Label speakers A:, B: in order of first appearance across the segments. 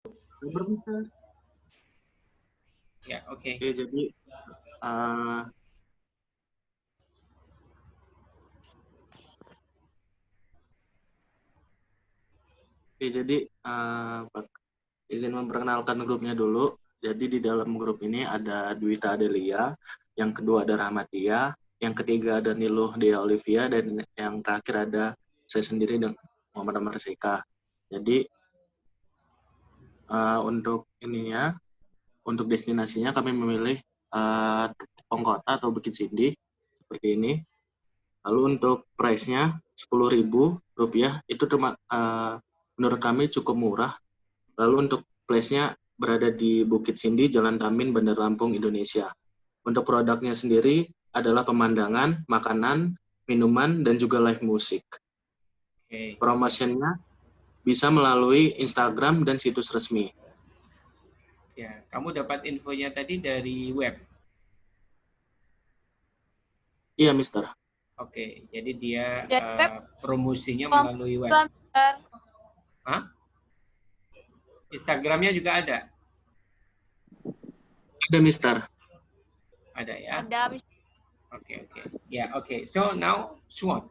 A: Sabar, Mister.
B: Ya, oke.
A: Oke, jadi uh, izin memperkenalkan grupnya dulu. Jadi di dalam grup ini ada Dwita Adelia, yang kedua ada Rahmatia, yang ketiga ada Niluh Dea Olivia, dan yang terakhir ada saya sendiri dengan Muhammad Amar Seka. Jadi untuk ininya, untuk destinasinya kami memilih Pongkota atau Bukit Sindi seperti ini. Lalu untuk price-nya Rp10.000 itu menurut kami cukup murah. Lalu untuk place-nya berada di Bukit Sindi, Jalan Tamin, Bandar Lampung, Indonesia. Untuk produknya sendiri adalah pemandangan, makanan, minuman, dan juga live musik.
B: Oke.
A: Promotionnya bisa melalui Instagram dan situs resmi.
B: Ya, kamu dapat infonya tadi dari web.
A: Iya, Mister.
B: Oke, jadi dia
C: web
B: promosinya melalui web. Hah? Instagramnya juga ada?
A: Ada, Mister.
B: Ada ya?
C: Ada.
B: Oke. Ya, oke. So now SWOT.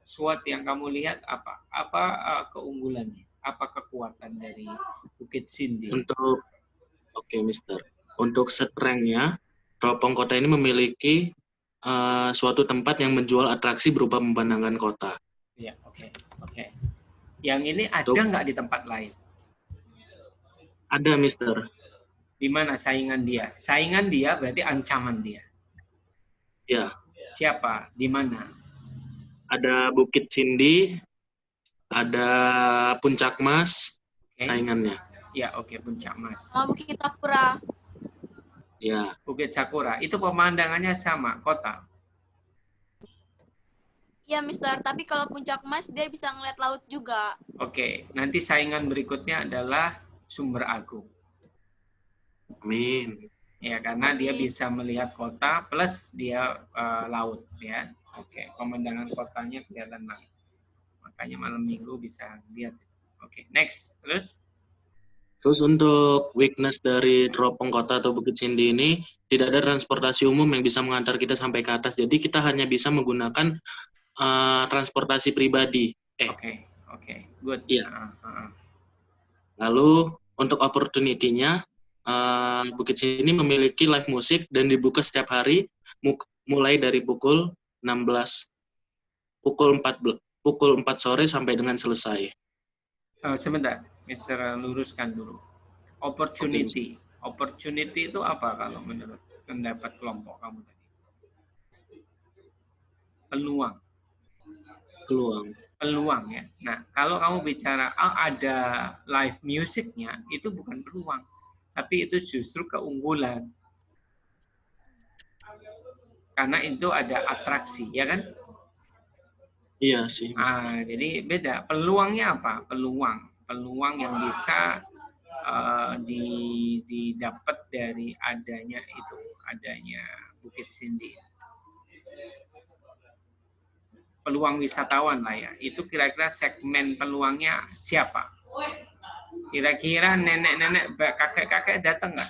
B: SWOT yang kamu lihat apa? Apa keunggulannya? Apa kekuatan dari Bukit Sindi?
A: Oke, Mister. Untuk strength-nya, Teropong Kota ini memiliki suatu tempat yang menjual atraksi berupa pemandangan kota.
B: Ya, oke. Yang ini ada nggak di tempat lain?
A: Ada, Mister.
B: Di mana saingan dia? Saingan dia berarti ancaman dia.
A: Ya.
B: Siapa? Di mana?
A: Ada Bukit Sindi, ada Puncak Mas, saingannya.
B: Ya, oke, Puncak Mas.
C: Bukit Sakura.
A: Ya.
B: Bukit Sakura. Itu pemandangannya sama, kota.
C: Iya, Mister. Tapi kalau Puncak Mas, dia bisa ngeliat laut juga.
B: Oke. Nanti saingan berikutnya adalah Sumber Agung.
A: Amin.
B: Ya, karena dia bisa melihat kota plus dia laut, ya. Oke. Pemandangan kotanya kelihatan banget. Makanya malam minggu bisa lihat. Oke. Next.
A: Terus untuk weakness dari Teropong Kota atau Bukit Sindi ini, tidak ada transportasi umum yang bisa mengantar kita sampai ke atas. Jadi kita hanya bisa menggunakan transportasi pribadi.
B: Oke. Good.
A: Iya. Lalu untuk opportunity-nya, Bukit Sindi memiliki live musik dan dibuka setiap hari mulai dari pukul 16, pukul 4 sore sampai dengan selesai.
B: Sebentar, Mister luruskan dulu. Opportunity. Opportunity itu apa kalau menurut pendapat kelompok kamu tadi? Peluang ya. Nah, kalau kamu bicara ada live musiknya, itu bukan peluang, tapi itu justru keunggulan. Karena itu ada atraksi, ya kan?
A: Iya sih.
B: Jadi beda. Peluangnya apa? Peluang yang bisa didapat dari adanya Bukit Sindi. Peluang wisatawan lah ya. Itu kira-kira segmen peluangnya siapa? Kira-kira nenek-nenek, kakek-kakek datang nggak?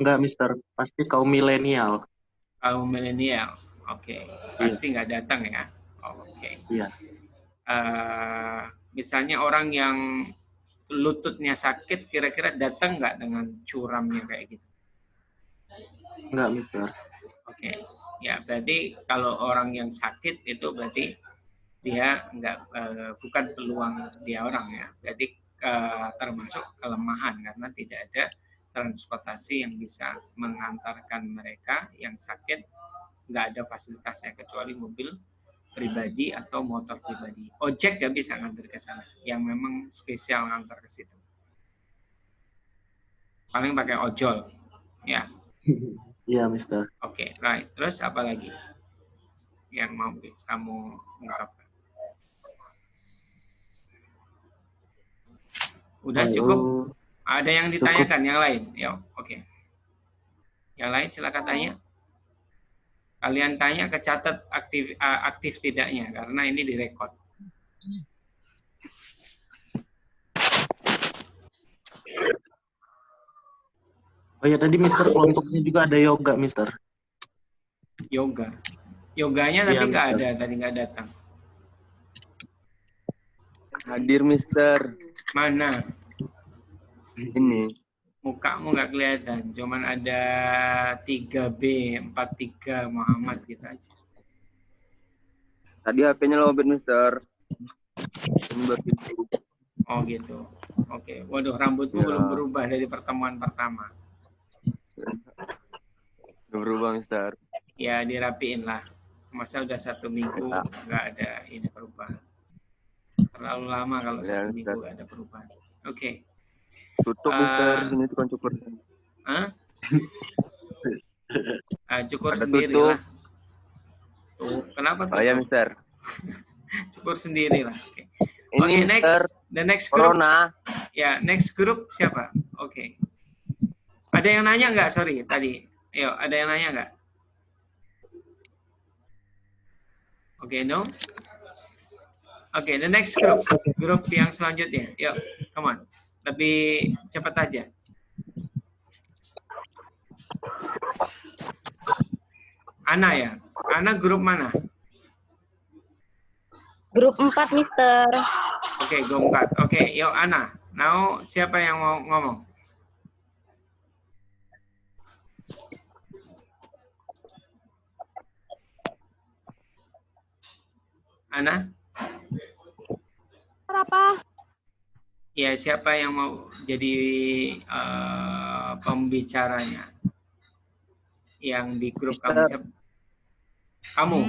A: Enggak, Mister. Pasti kaum milenial.
B: Kaum milenial. Oke. Pasti nggak datang ya. Oke.
A: Iya.
B: Misalnya orang yang lututnya sakit, kira-kira datang nggak dengan curamnya kayak gitu?
A: Enggak, Mister.
B: Oke. Ya, berarti kalau orang yang sakit itu berarti dia bukan peluang dia orang ya. Berarti termasuk kelemahan karena tidak ada transportasi yang bisa mengantarkan mereka yang sakit, nggak ada fasilitasnya kecuali mobil pribadi atau motor pribadi. Ojek nggak bisa ngantar ke sana, yang memang spesial ngantar ke situ. Paling pakai ojol, ya.
A: Iya, Mister.
B: Oke, right. Terus apa lagi yang mau kamu ungkapkan? Udah cukup? Ada yang ditanyakan? Cukup. Yang lain? Ya, oke. Yang lain silakan tanya. Kalian tanya, kecatat aktif tidaknya karena ini direkod.
A: Oh ya tadi Mister kelompoknya juga ada yoga Mister.
B: Yoga. Yoganya
A: Iya,
B: tapi nggak
A: Mister.
B: ada, tadi nggak datang.
D: Hadir Mister.
B: Mana?
D: Ini.
B: Mukamu nggak kelihatan, cuman ada 3B, 43 Muhammad gitu aja.
D: Tadi HP-nya lowbat Mister. Ini baru pintu.
B: Oh gitu. Oke. Waduh, rambutmu
D: Ya.
B: belum berubah dari pertemuan pertama.
D: Udah berubah Mister.
B: Ya dirapiin lah. Masa udah 1 minggu nggak ada ini perubahan. Terlalu lama kalau
D: Ya,
B: 1 minggu
D: Ustaz.
B: nggak ada perubahan. Oke.
D: Tutup Mister, sini tukang cukur.
B: Hah? Cukur
D: Ada
B: sendiri
D: tutup.
B: lah. Tuh, kenapa tuh?
D: Oh ya Mister.
B: Cukur sendiri lah. Oke.
D: Ini
B: Oke,
D: Mister.
B: next. The next group.
D: Corona.
B: Ya, next group siapa? Oke. Ada yang nanya nggak? Sorry, tadi. Ayo, ada yang nanya nggak? Oke, no? Oke, the next group. Grup yang selanjutnya. Yuk, come on. Lebih cepat aja. Ana ya? Ana grup mana?
E: Grup 4, Mister.
B: Oke, grup 4. Oke, yuk Ana. Now, siapa yang mau ngomong? Ana?
E: Apa?
B: Ya, siapa yang mau jadi pembicaranya? Yang di grup kamu
F: Mister.
B: siapa? Kamu?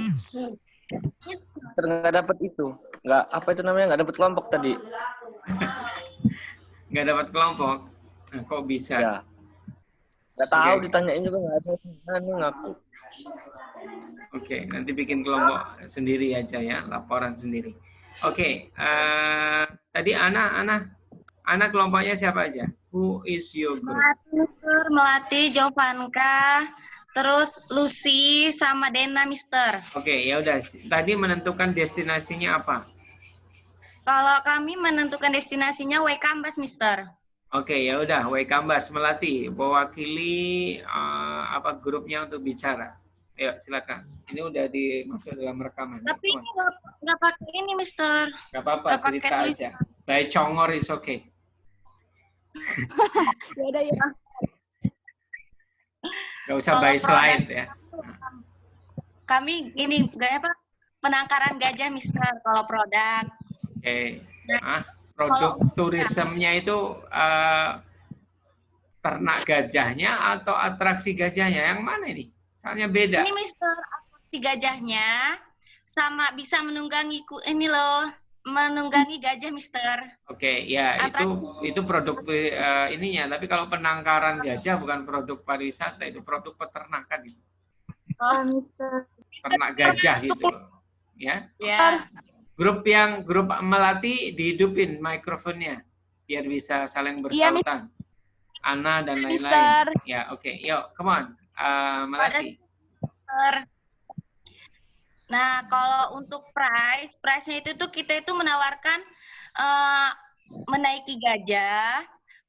F: Mister nggak dapat itu, nggak apa itu namanya, nggak dapat kelompok tadi.
B: Nggak dapat kelompok? Nah, kok bisa?
F: Ya, nggak tahu,
B: Oke.
F: ditanyain juga nggak ada, ngaku.
B: Oke, nanti bikin kelompok sendiri aja ya, laporan sendiri. Oke, tadi Ana kelompoknya siapa aja? Who is your group?
E: Mister, Melati, Jovanka, terus Lucy sama Dena, Mister.
B: Oke, ya udah. Tadi menentukan destinasinya apa?
E: Kalau kami menentukan destinasinya Waikambas, Mister.
B: Oke, ya udah. Waikambas Melati, mewakili apa grupnya untuk bicara. Ayo, silakan. Ini udah dimasuk dalam rekaman.
E: Tapi ini nggak pakai ini, Mister.
B: Gak apa-apa,
E: nggak pakai
B: cerita
E: tulis.
B: aja. By Congor is okay.
E: Ya udah ya.
B: Gak usah
E: Kalau
B: by
E: produk-
B: slide ya.
E: Kami ini apa? Penangkaran gajah, Mister. Kalau produk.
B: Oke. Produk turismenya itu ternak gajahnya atau atraksi gajahnya? Yang mana ini? Soalnya beda.
E: Ini, Mister, atraksi gajahnya sama bisa menunggangi ini loh, menunggangi gajah, Mister.
B: Oke, ya itu produk ininya. Tapi kalau penangkaran gajah bukan produk pariwisata, itu produk peternakan itu.
E: Oh, Mister.
B: Ternak gajah gitu loh. Ya.
E: Ya.
B: Grup Melati dihidupin mikrofonnya biar bisa saling bersautan. Ana dan lain-lain. Ya, oke. Yuk, come on. Melati.
E: Nah, kalau untuk price-nya itu tuh kita itu menawarkan menaiki gajah,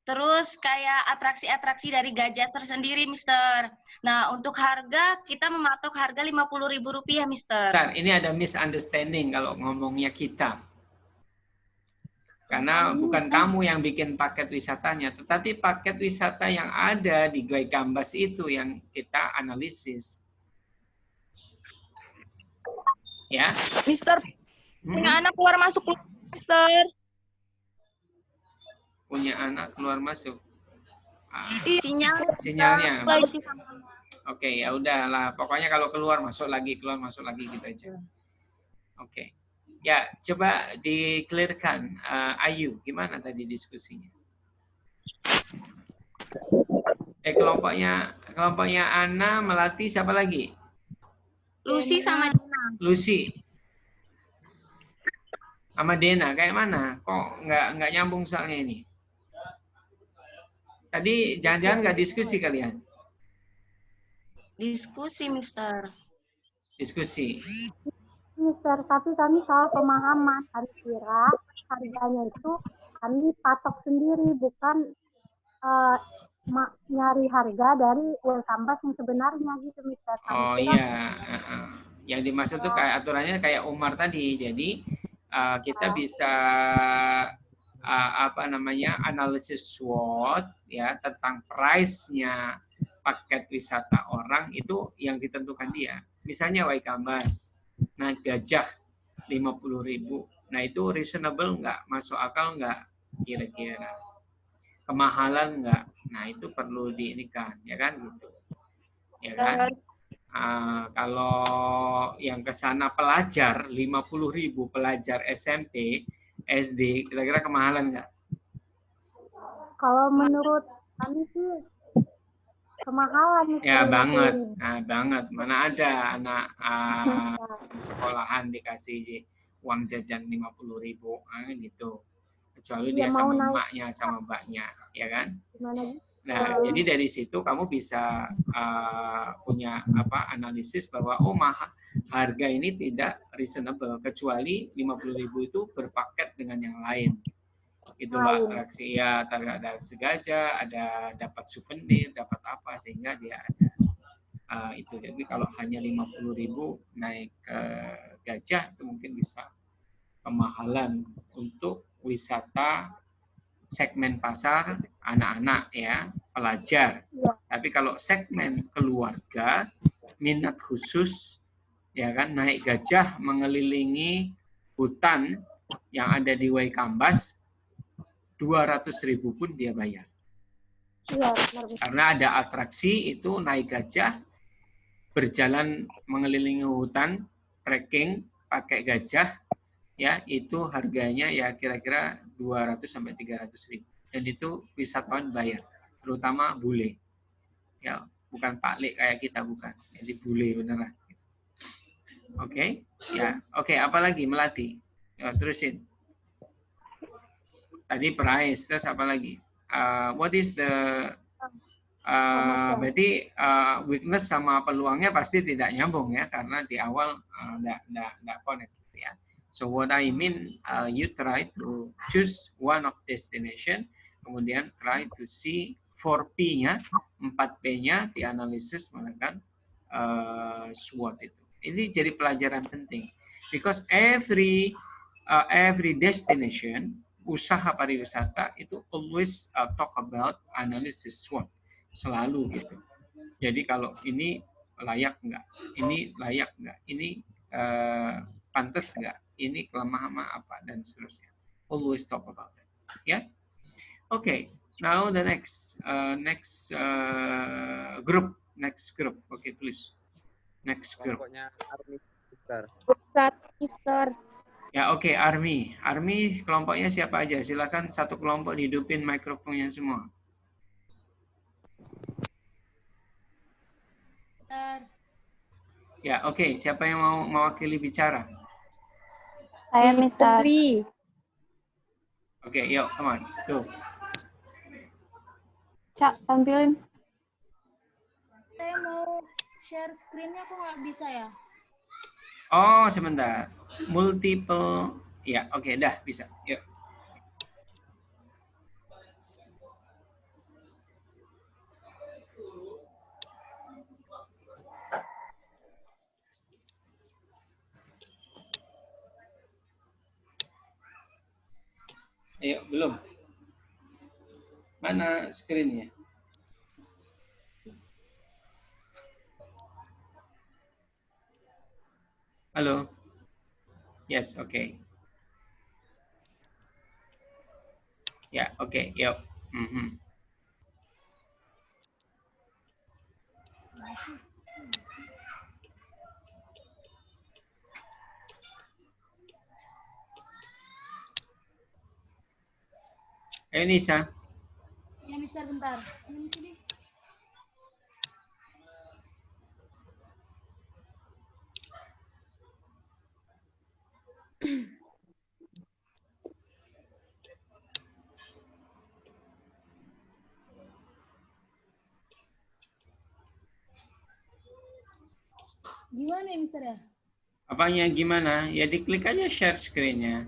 E: terus kayak atraksi-atraksi dari gajah tersendiri, Mister. Nah, untuk harga kita mematok harga Rp50.000, Mister.
B: Bentar, ini ada misunderstanding kalau ngomongnya kita. Karena bukan kamu yang bikin paket wisatanya, tetapi paket wisata yang ada di Waikambas itu yang kita analisis. Ya.
E: Mister, punya anak keluar masuk, Mister.
B: Punya anak keluar masuk.
E: Sinyalnya.
B: Oke, ya udahlah. Pokoknya kalau keluar masuk lagi gitu aja. Oke. Ya, coba di-clearkan. Ayu, gimana tadi diskusinya? Kelompoknya Ana, Melati, siapa lagi?
E: Lucy sama Dena.
B: Lucy. Sama Dena, kayak mana? Kok nggak nyambung soalnya ini? Tadi jangan-jangan nggak diskusi kalian?
E: Diskusi, Mister.
B: Diskusi.
G: Mister, tapi kami salah pemahaman. Kami kira harganya itu kami patok sendiri, bukan nyari harga dari Welcome yang sebenarnya gitu, Mister. Kami
B: Oh
G: kira
B: iya, yang dimaksud tuh kayak aturannya kayak Umar tadi. Jadi kita bisa apa namanya analisis SWOT ya tentang price-nya paket wisata orang itu yang ditentukan dia. Misalnya Waikambas, nah Gajah 50.000. Nah itu reasonable nggak? Masuk akal nggak? Kira-kira kemahalan nggak? Nah itu perlu diinikan, ya kan gitu, ya kan? Kalau yang ke sana pelajar 50.000 pelajar SMP, SD, kira-kira kemahalan nggak?
G: kalau menurut kami sih kemahalan Mister,
B: Ya
G: 50.000.
B: banget, nah banget. Mana ada anak sekolahan dikasih uang jajan 50.000, gitu. Kecuali
G: Dia
B: dia
G: mau
B: sama
G: naik
B: emaknya, sama mbaknya, ya kan?
G: gimana gitu?
B: Nah, jadi dari situ kamu bisa punya apa analisis bahwa harga ini tidak reasonable kecuali 50.000 itu berpaket dengan yang lain. Itulah atraksi ya, ada gajah, ada dapat souvenir, dapat apa sehingga dia ada itu. Jadi kalau hanya 50.000 naik ke gajah itu mungkin bisa kemahalan untuk wisata segmen pasar anak-anak ya, pelajar. Tapi kalau segmen keluarga, minat khusus ya kan naik gajah mengelilingi hutan yang ada di Waikambas 200.000 pun dia bayar.
G: Iya,
B: Karena ada atraksi itu naik gajah berjalan mengelilingi hutan, trekking pakai gajah ya itu harganya ya kira-kira 200 sampai 300.000 dan itu wisatawan bayar terutama bule ya bukan Pak kayak kita bukan jadi bule beneran oke. Ya oke apalagi Melati ya, terusin tadi price terus apa lagi what is the berarti weakness sama peluangnya pasti tidak nyambung ya karena di awal nggak connect ya. So what I mean, you try to choose one of destination, kemudian try to see 4P-nya, 4P-nya dianalisis menggunakan SWOT itu. Ini jadi pelajaran penting, because every destination, usaha pariwisata itu always talk about analysis SWOT, selalu gitu. Jadi kalau ini layak nggak, ini layak nggak, ini pantas nggak, ini kelemahan apa dan seterusnya. Always talk about that. Ya, okay. Now the next group, Okay, please. Next group.
D: Kelompoknya Army, Mister.
G: Mister.
B: Ya, oke, Army. Army kelompoknya siapa aja? Silakan satu kelompok hidupin mikrofonnya semua. Ya, oke. Siapa yang mau mewakili bicara?
G: Saya Mister.
B: Oke, yuk, come on. Tuh.
G: Cak, tampilin.
H: Saya mau share screen-nya kok nggak bisa ya?
B: Oh, sebentar. Multiple. Ya, oke, dah bisa. Yuk. Ayo, belum. Mana screen-nya? Halo. Yes, oke. Okay. Ya, oke, yuk. Ayo Nisa.
H: Ya, Mister, bentar. Ini sini. Gimana ya, Mister ya?
B: Apanya gimana? Ya diklik aja share screen-nya.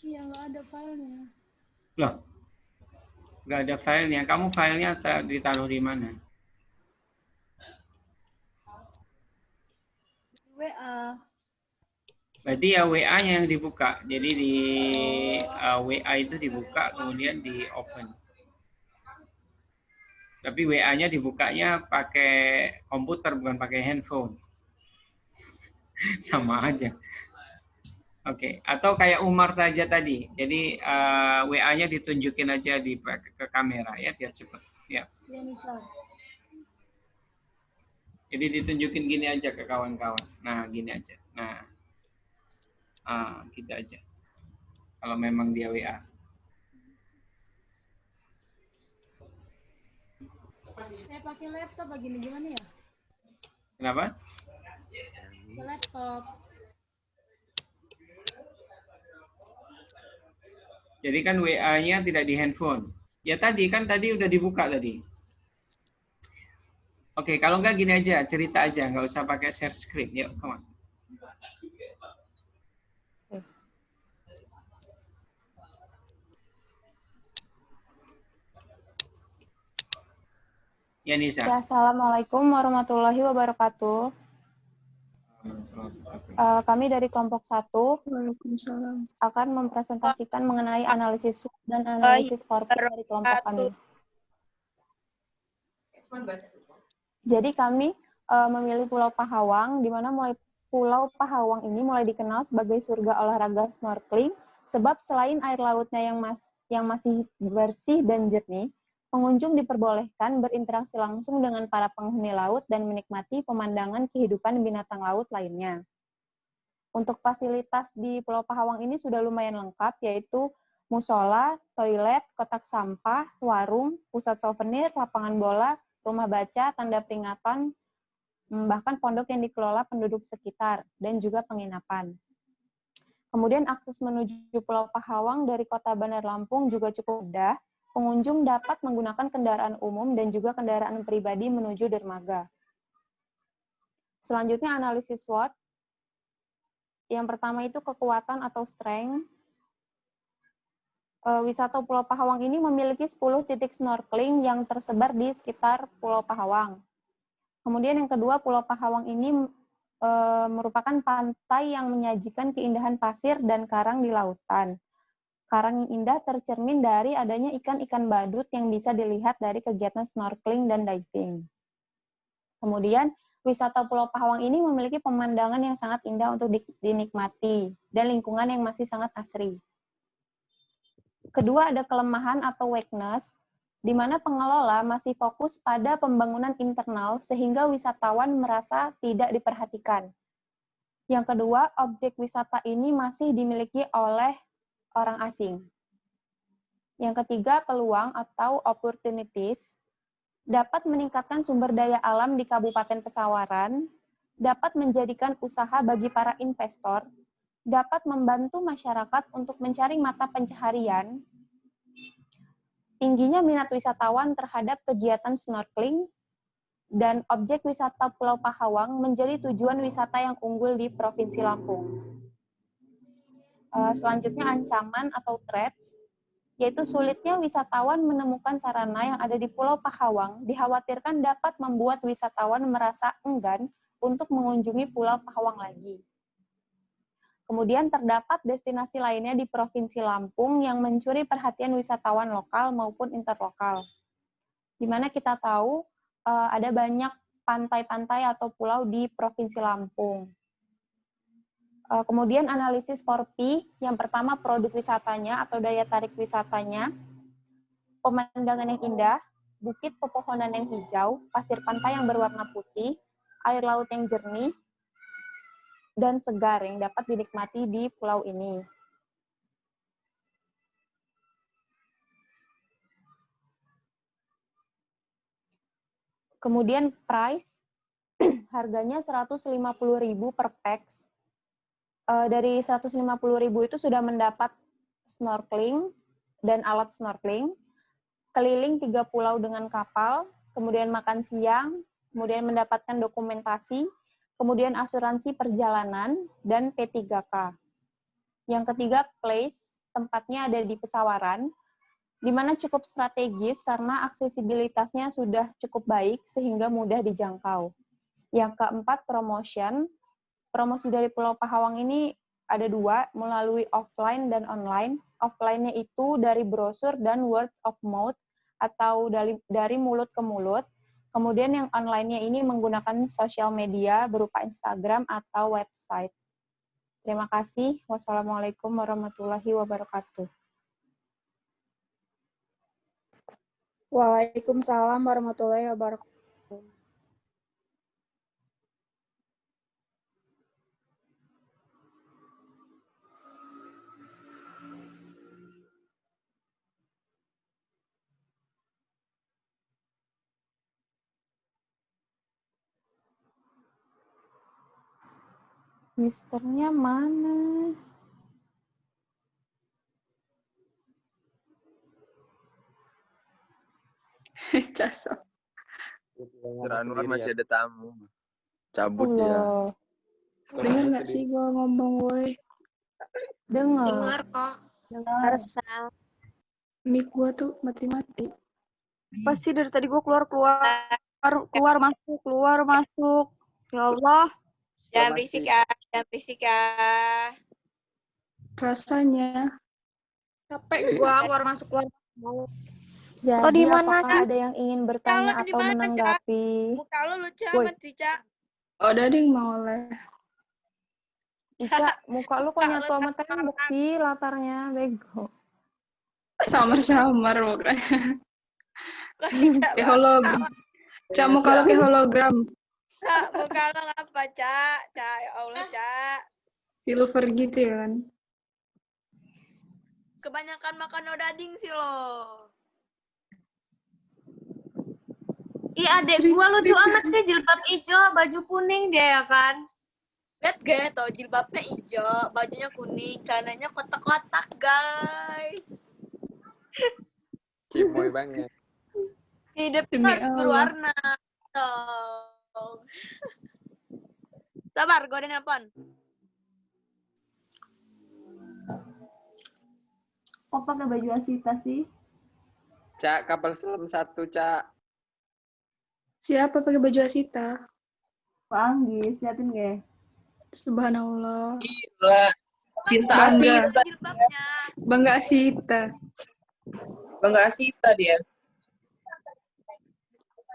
H: Iya, nggak ada filenya.
B: Loh. Nggak ada filenya. Kamu filenya ditaruh di mana?
H: WA.
B: Berarti ya WA-nya yang dibuka. Jadi di WA itu dibuka, kemudian di open. Tapi WA-nya dibukanya pakai komputer, bukan pakai handphone. Sama aja. Oke, atau kayak Umar saja tadi. Jadi WA-nya ditunjukin aja ke kamera ya, biar cepat. Ya.
H: Ya, Mister.
B: Jadi ditunjukin gini aja ke kawan-kawan. Nah, gini aja. Nah, gitu aja. Kalau memang dia WA.
H: Saya pakai laptop lagi nih, gimana ya?
B: Kenapa?
H: Ke laptop.
B: Jadi kan WA-nya tidak di handphone. Ya tadi udah dibuka tadi. Oke, kalau enggak gini aja, cerita aja, nggak usah pakai share screen. Yuk, come on. Ya, Nisa.
I: Ya, Assalamualaikum warahmatullahi wabarakatuh. Kami dari kelompok 1 akan mempresentasikan mengenai analisis SWOT dan analisis 4P dari kelompok kami. Jadi kami memilih Pulau Pahawang, di mana Pulau Pahawang ini mulai dikenal sebagai surga olahraga snorkeling, sebab selain air lautnya yang masih bersih dan jernih, pengunjung diperbolehkan berinteraksi langsung dengan para penghuni laut dan menikmati pemandangan kehidupan binatang laut lainnya. Untuk fasilitas di Pulau Pahawang ini sudah lumayan lengkap, yaitu musola, toilet, kotak sampah, warung, pusat souvenir, lapangan bola, rumah baca, tanda peringatan, bahkan pondok yang dikelola penduduk sekitar, dan juga penginapan. Kemudian akses menuju Pulau Pahawang dari kota Bandar Lampung juga cukup mudah. Pengunjung dapat menggunakan kendaraan umum dan juga kendaraan pribadi menuju dermaga. Selanjutnya analisis SWOT. Yang pertama itu kekuatan atau strength. Wisata Pulau Pahawang ini memiliki 10 titik snorkeling yang tersebar di sekitar Pulau Pahawang. Kemudian yang kedua, Pulau Pahawang ini merupakan pantai yang menyajikan keindahan pasir dan karang di lautan. Karang yang indah tercermin dari adanya ikan-ikan badut yang bisa dilihat dari kegiatan snorkeling dan diving. Kemudian, wisata Pulau Pahawang ini memiliki pemandangan yang sangat indah untuk dinikmati dan lingkungan yang masih sangat asri. Kedua, ada kelemahan atau weakness, di mana pengelola masih fokus pada pembangunan internal sehingga wisatawan merasa tidak diperhatikan. Yang kedua, objek wisata ini masih dimiliki oleh orang asing. Yang ketiga, peluang atau opportunities dapat meningkatkan sumber daya alam di Kabupaten Pesawaran, dapat menjadikan usaha bagi para investor, dapat membantu masyarakat untuk mencari mata pencaharian, tingginya minat wisatawan terhadap kegiatan snorkeling, dan objek wisata Pulau Pahawang menjadi tujuan wisata yang unggul di Provinsi Lampung. Selanjutnya ancaman atau threats, yaitu sulitnya wisatawan menemukan sarana yang ada di Pulau Pahawang dikhawatirkan dapat membuat wisatawan merasa enggan untuk mengunjungi Pulau Pahawang lagi. Kemudian terdapat destinasi lainnya di Provinsi Lampung yang mencuri perhatian wisatawan lokal maupun interlokal. Di mana kita tahu ada banyak pantai-pantai atau pulau di Provinsi Lampung. Kemudian analisis 4P, yang pertama produk wisatanya atau daya tarik wisatanya, pemandangan yang indah, bukit pepohonan yang hijau, pasir pantai yang berwarna putih, air laut yang jernih, dan segar yang dapat dinikmati di pulau ini. Kemudian price, harganya 150.000 per pax. Dari 150.000 itu sudah mendapat snorkeling dan alat snorkeling, keliling 3 pulau dengan kapal, kemudian makan siang, kemudian mendapatkan dokumentasi, kemudian asuransi perjalanan, dan P3K. Yang ketiga, place, tempatnya ada di Pesawaran, di mana cukup strategis karena aksesibilitasnya sudah cukup baik sehingga mudah dijangkau. Yang keempat, promotion. Promosi dari Pulau Pahawang ini ada 2, melalui offline dan online. Offline-nya itu dari brosur dan word of mouth atau dari mulut ke mulut. Kemudian yang online-nya ini menggunakan sosial media berupa Instagram atau website. Terima kasih. Wassalamualaikum warahmatullahi wabarakatuh.
H: Waalaikumsalam warahmatullahi wabarakatuh.
I: Misternya mana?
J: Casok.
D: Mister Anwar masih ada tamu. Cabut
I: Allah.
D: ya.
J: Dengar nggak sih gue ngomong, woi?
I: Dengar.
E: kok.
I: Dengar.
J: Mic gue tuh mati-mati.
H: Pasti dari tadi gue keluar masuk. Ya Allah.
K: Jangan berisik ya, jangan berisik ya.
J: Rasanya.
H: Capek gue keluar masuk.
I: Jadi
H: di mana,
I: apakah ada yang ingin bertanya
K: Kalau di
I: atau
K: mana,
I: menanggapi?
K: Muka lu lucu
I: Woi.
K: amat sih, Cak.
J: Oh, ada yang mau oleh.
I: Ica, muka lu kok nyatu sama tembok sih latarnya, bego.
J: Samar-samar pokoknya.
K: Cak,
J: Kayak hologram. Cak, muka lu kayak hologram.
K: Cak, muka lu apa, Cak? Cak, ya Allah, Cak.
J: Silver gitu ya kan.
C: Kebanyakan makan odading sih lo.
E: Ih, adek gua lucu amat sih, jilbab hijau, baju kuning dia ya kan.
C: Lihat gak tau jilbabnya hijau, bajunya kuning, celananya kotak-kotak guys.
D: Cimoy banget.
C: Hidup
J: Demi
C: harus
J: Allah.
C: berwarna. Dong. Sabar, gue ada nelpon.
I: Kok pakai baju Asita sih?
D: Cak, kapal selam 1, Cak.
J: Siapa pakai baju Asita?
I: Pak Anggis, liatin gak?
J: Subhanallah.
L: Gila. Cinta
J: Bangga.
L: Asita.
C: Jilbabnya.
J: Bangga Asita.
L: Bangga Asita dia.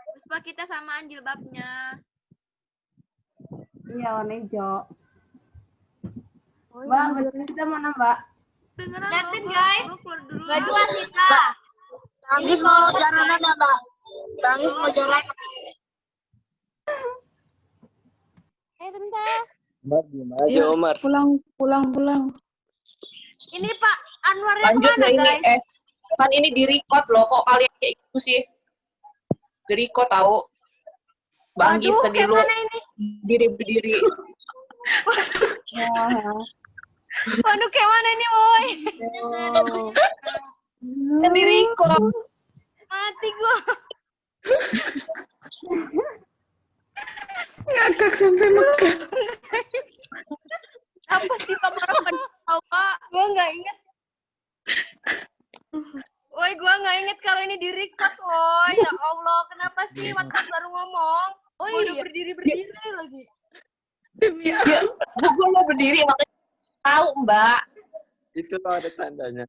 C: Terus Pak kita samaan jilbabnya.
I: Iya, warna hijau.
H: Oh,
I: Mbak, baju Asita mana, Mbak?
C: Beneran
E: Liatin,
C: lo,
E: guys.
C: gue keluar dulu.
E: Baju Asita.
K: Anggis mau jalanan ya, Bang? Anggis mau jalan. Sebentar.
F: Aja Omar.
J: Pulang.
E: Ini Pak Anwarnya
L: Lanjut
E: kemana,
L: nggak ini?
E: guys?
L: Kan ini di-record loh. Kok kalian kayak gitu sih? Di-record tahu. Bang Gis
E: Aduh,
L: tadi
E: kayak
L: lu
E: mana ini?
L: berdiri.
E: Waduh, kayak mana ini, woi?
L: Kan di-record.
E: Mati gua.
J: Ngakak sampai Mekah.
C: Apa sih Pak marah tahu Pak?
E: Gua nggak inget. Woi, gua nggak inget kalau ini di-record, woi. Ya Allah, kenapa sih waktu baru ngomong?
C: Oh
E: Gua udah
C: iya.
E: berdiri lagi.
J: Demi
L: Ya, gue mau berdiri makanya tahu, Mbak.
D: Itu tuh ada tandanya.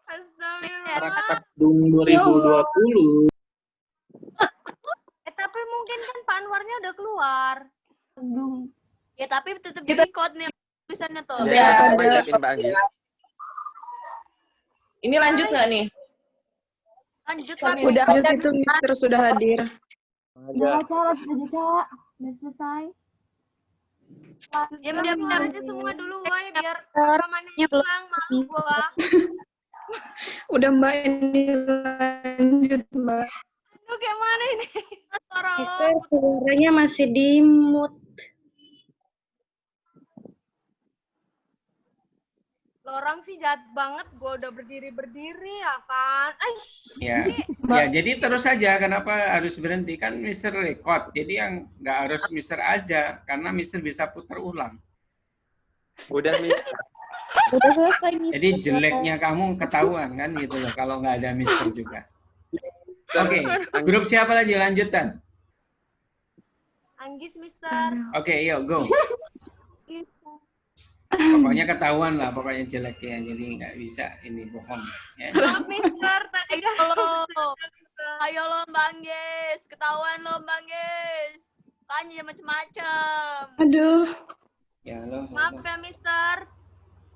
E: Astagfirullah.
A: Dung 2020.
E: Tapi mungkin kan Pak Anwarnya udah keluar.
C: Ya tapi tetap di record nih tulisannya tuh.
D: Ya, banyakin Bang Gis.
L: Ini lanjut nggak nih?
C: Lanjut tapi.
J: Udah itu Mister sudah hadir.
I: Udah, Ca, udah selesai.
C: Diam.
E: aja semua dulu, woi, biar rekamannya hilang, malu gua.
J: Udah Mbak, ini lanjut Mbak.
E: Aduh, kayak mana ini?
C: Suara lo.
H: Suaranya masih di mute.
E: Lo orang sih jahat banget, gua udah berdiri ya kan. Aish.
B: Ya, jadi terus saja. Kenapa harus berhenti? Kan Mister record. Jadi yang nggak harus Mister ada, karena Mister bisa putar ulang.
D: Udah, Mister.
I: Udah selesai, Mister.
B: Jadi jeleknya kamu ketahuan kan gitu loh kalau nggak ada Mister juga. Oke, grup siapa lagi lanjutan?
H: Anggis, Mister.
B: Oke, yuk go. Pokoknya ketahuan lah, pokoknya jelek ya, jadi nggak bisa ini bohong. Ya.
H: Maaf, Mister. Tadi kan.
C: Ayo lo Mbak Anggis, ketahuan lo Mbak Anggis. Kan jangan macem-macem.
J: Aduh.
B: Ya lo.
H: Maaf ya, Mister.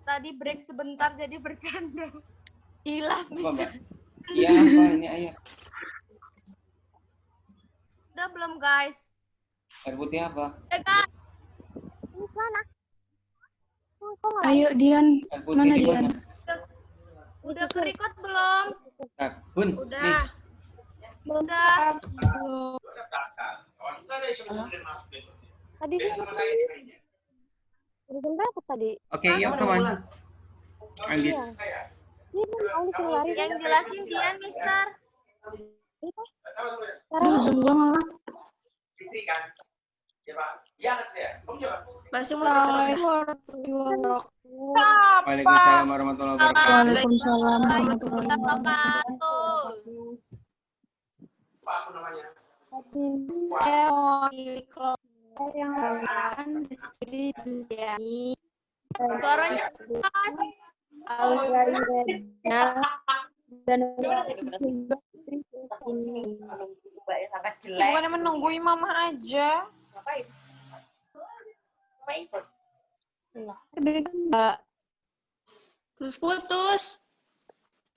H: Tadi break sebentar jadi bercanda.
C: Hilaf, Mister.
B: Iya apa ini ayah?
H: Udah belum, guys?
B: Air putih apa?
G: Ini sana.
J: Ayo Dian.
B: Air putih
J: Mana
B: di
J: Dian?
H: Udah ke-record belum?
B: Nah, Bun,
H: Udah.
B: nih.
H: Udah.
G: Tadi sih jam berapa tadi?
B: Oke, yuk kemana? Anggis.
G: Sih, mau disuruh lari.
H: Yang jelasin Dian, Mister.
J: Aduh, Zoom gua malah.
B: Waalaikumsalam warahmatullahi wabarakatuh.
J: Waalaikumsalam warahmatullahi
C: wabarakatuh. Suaranya pas.
M: Bukan menungguin mama aja.
C: Putus.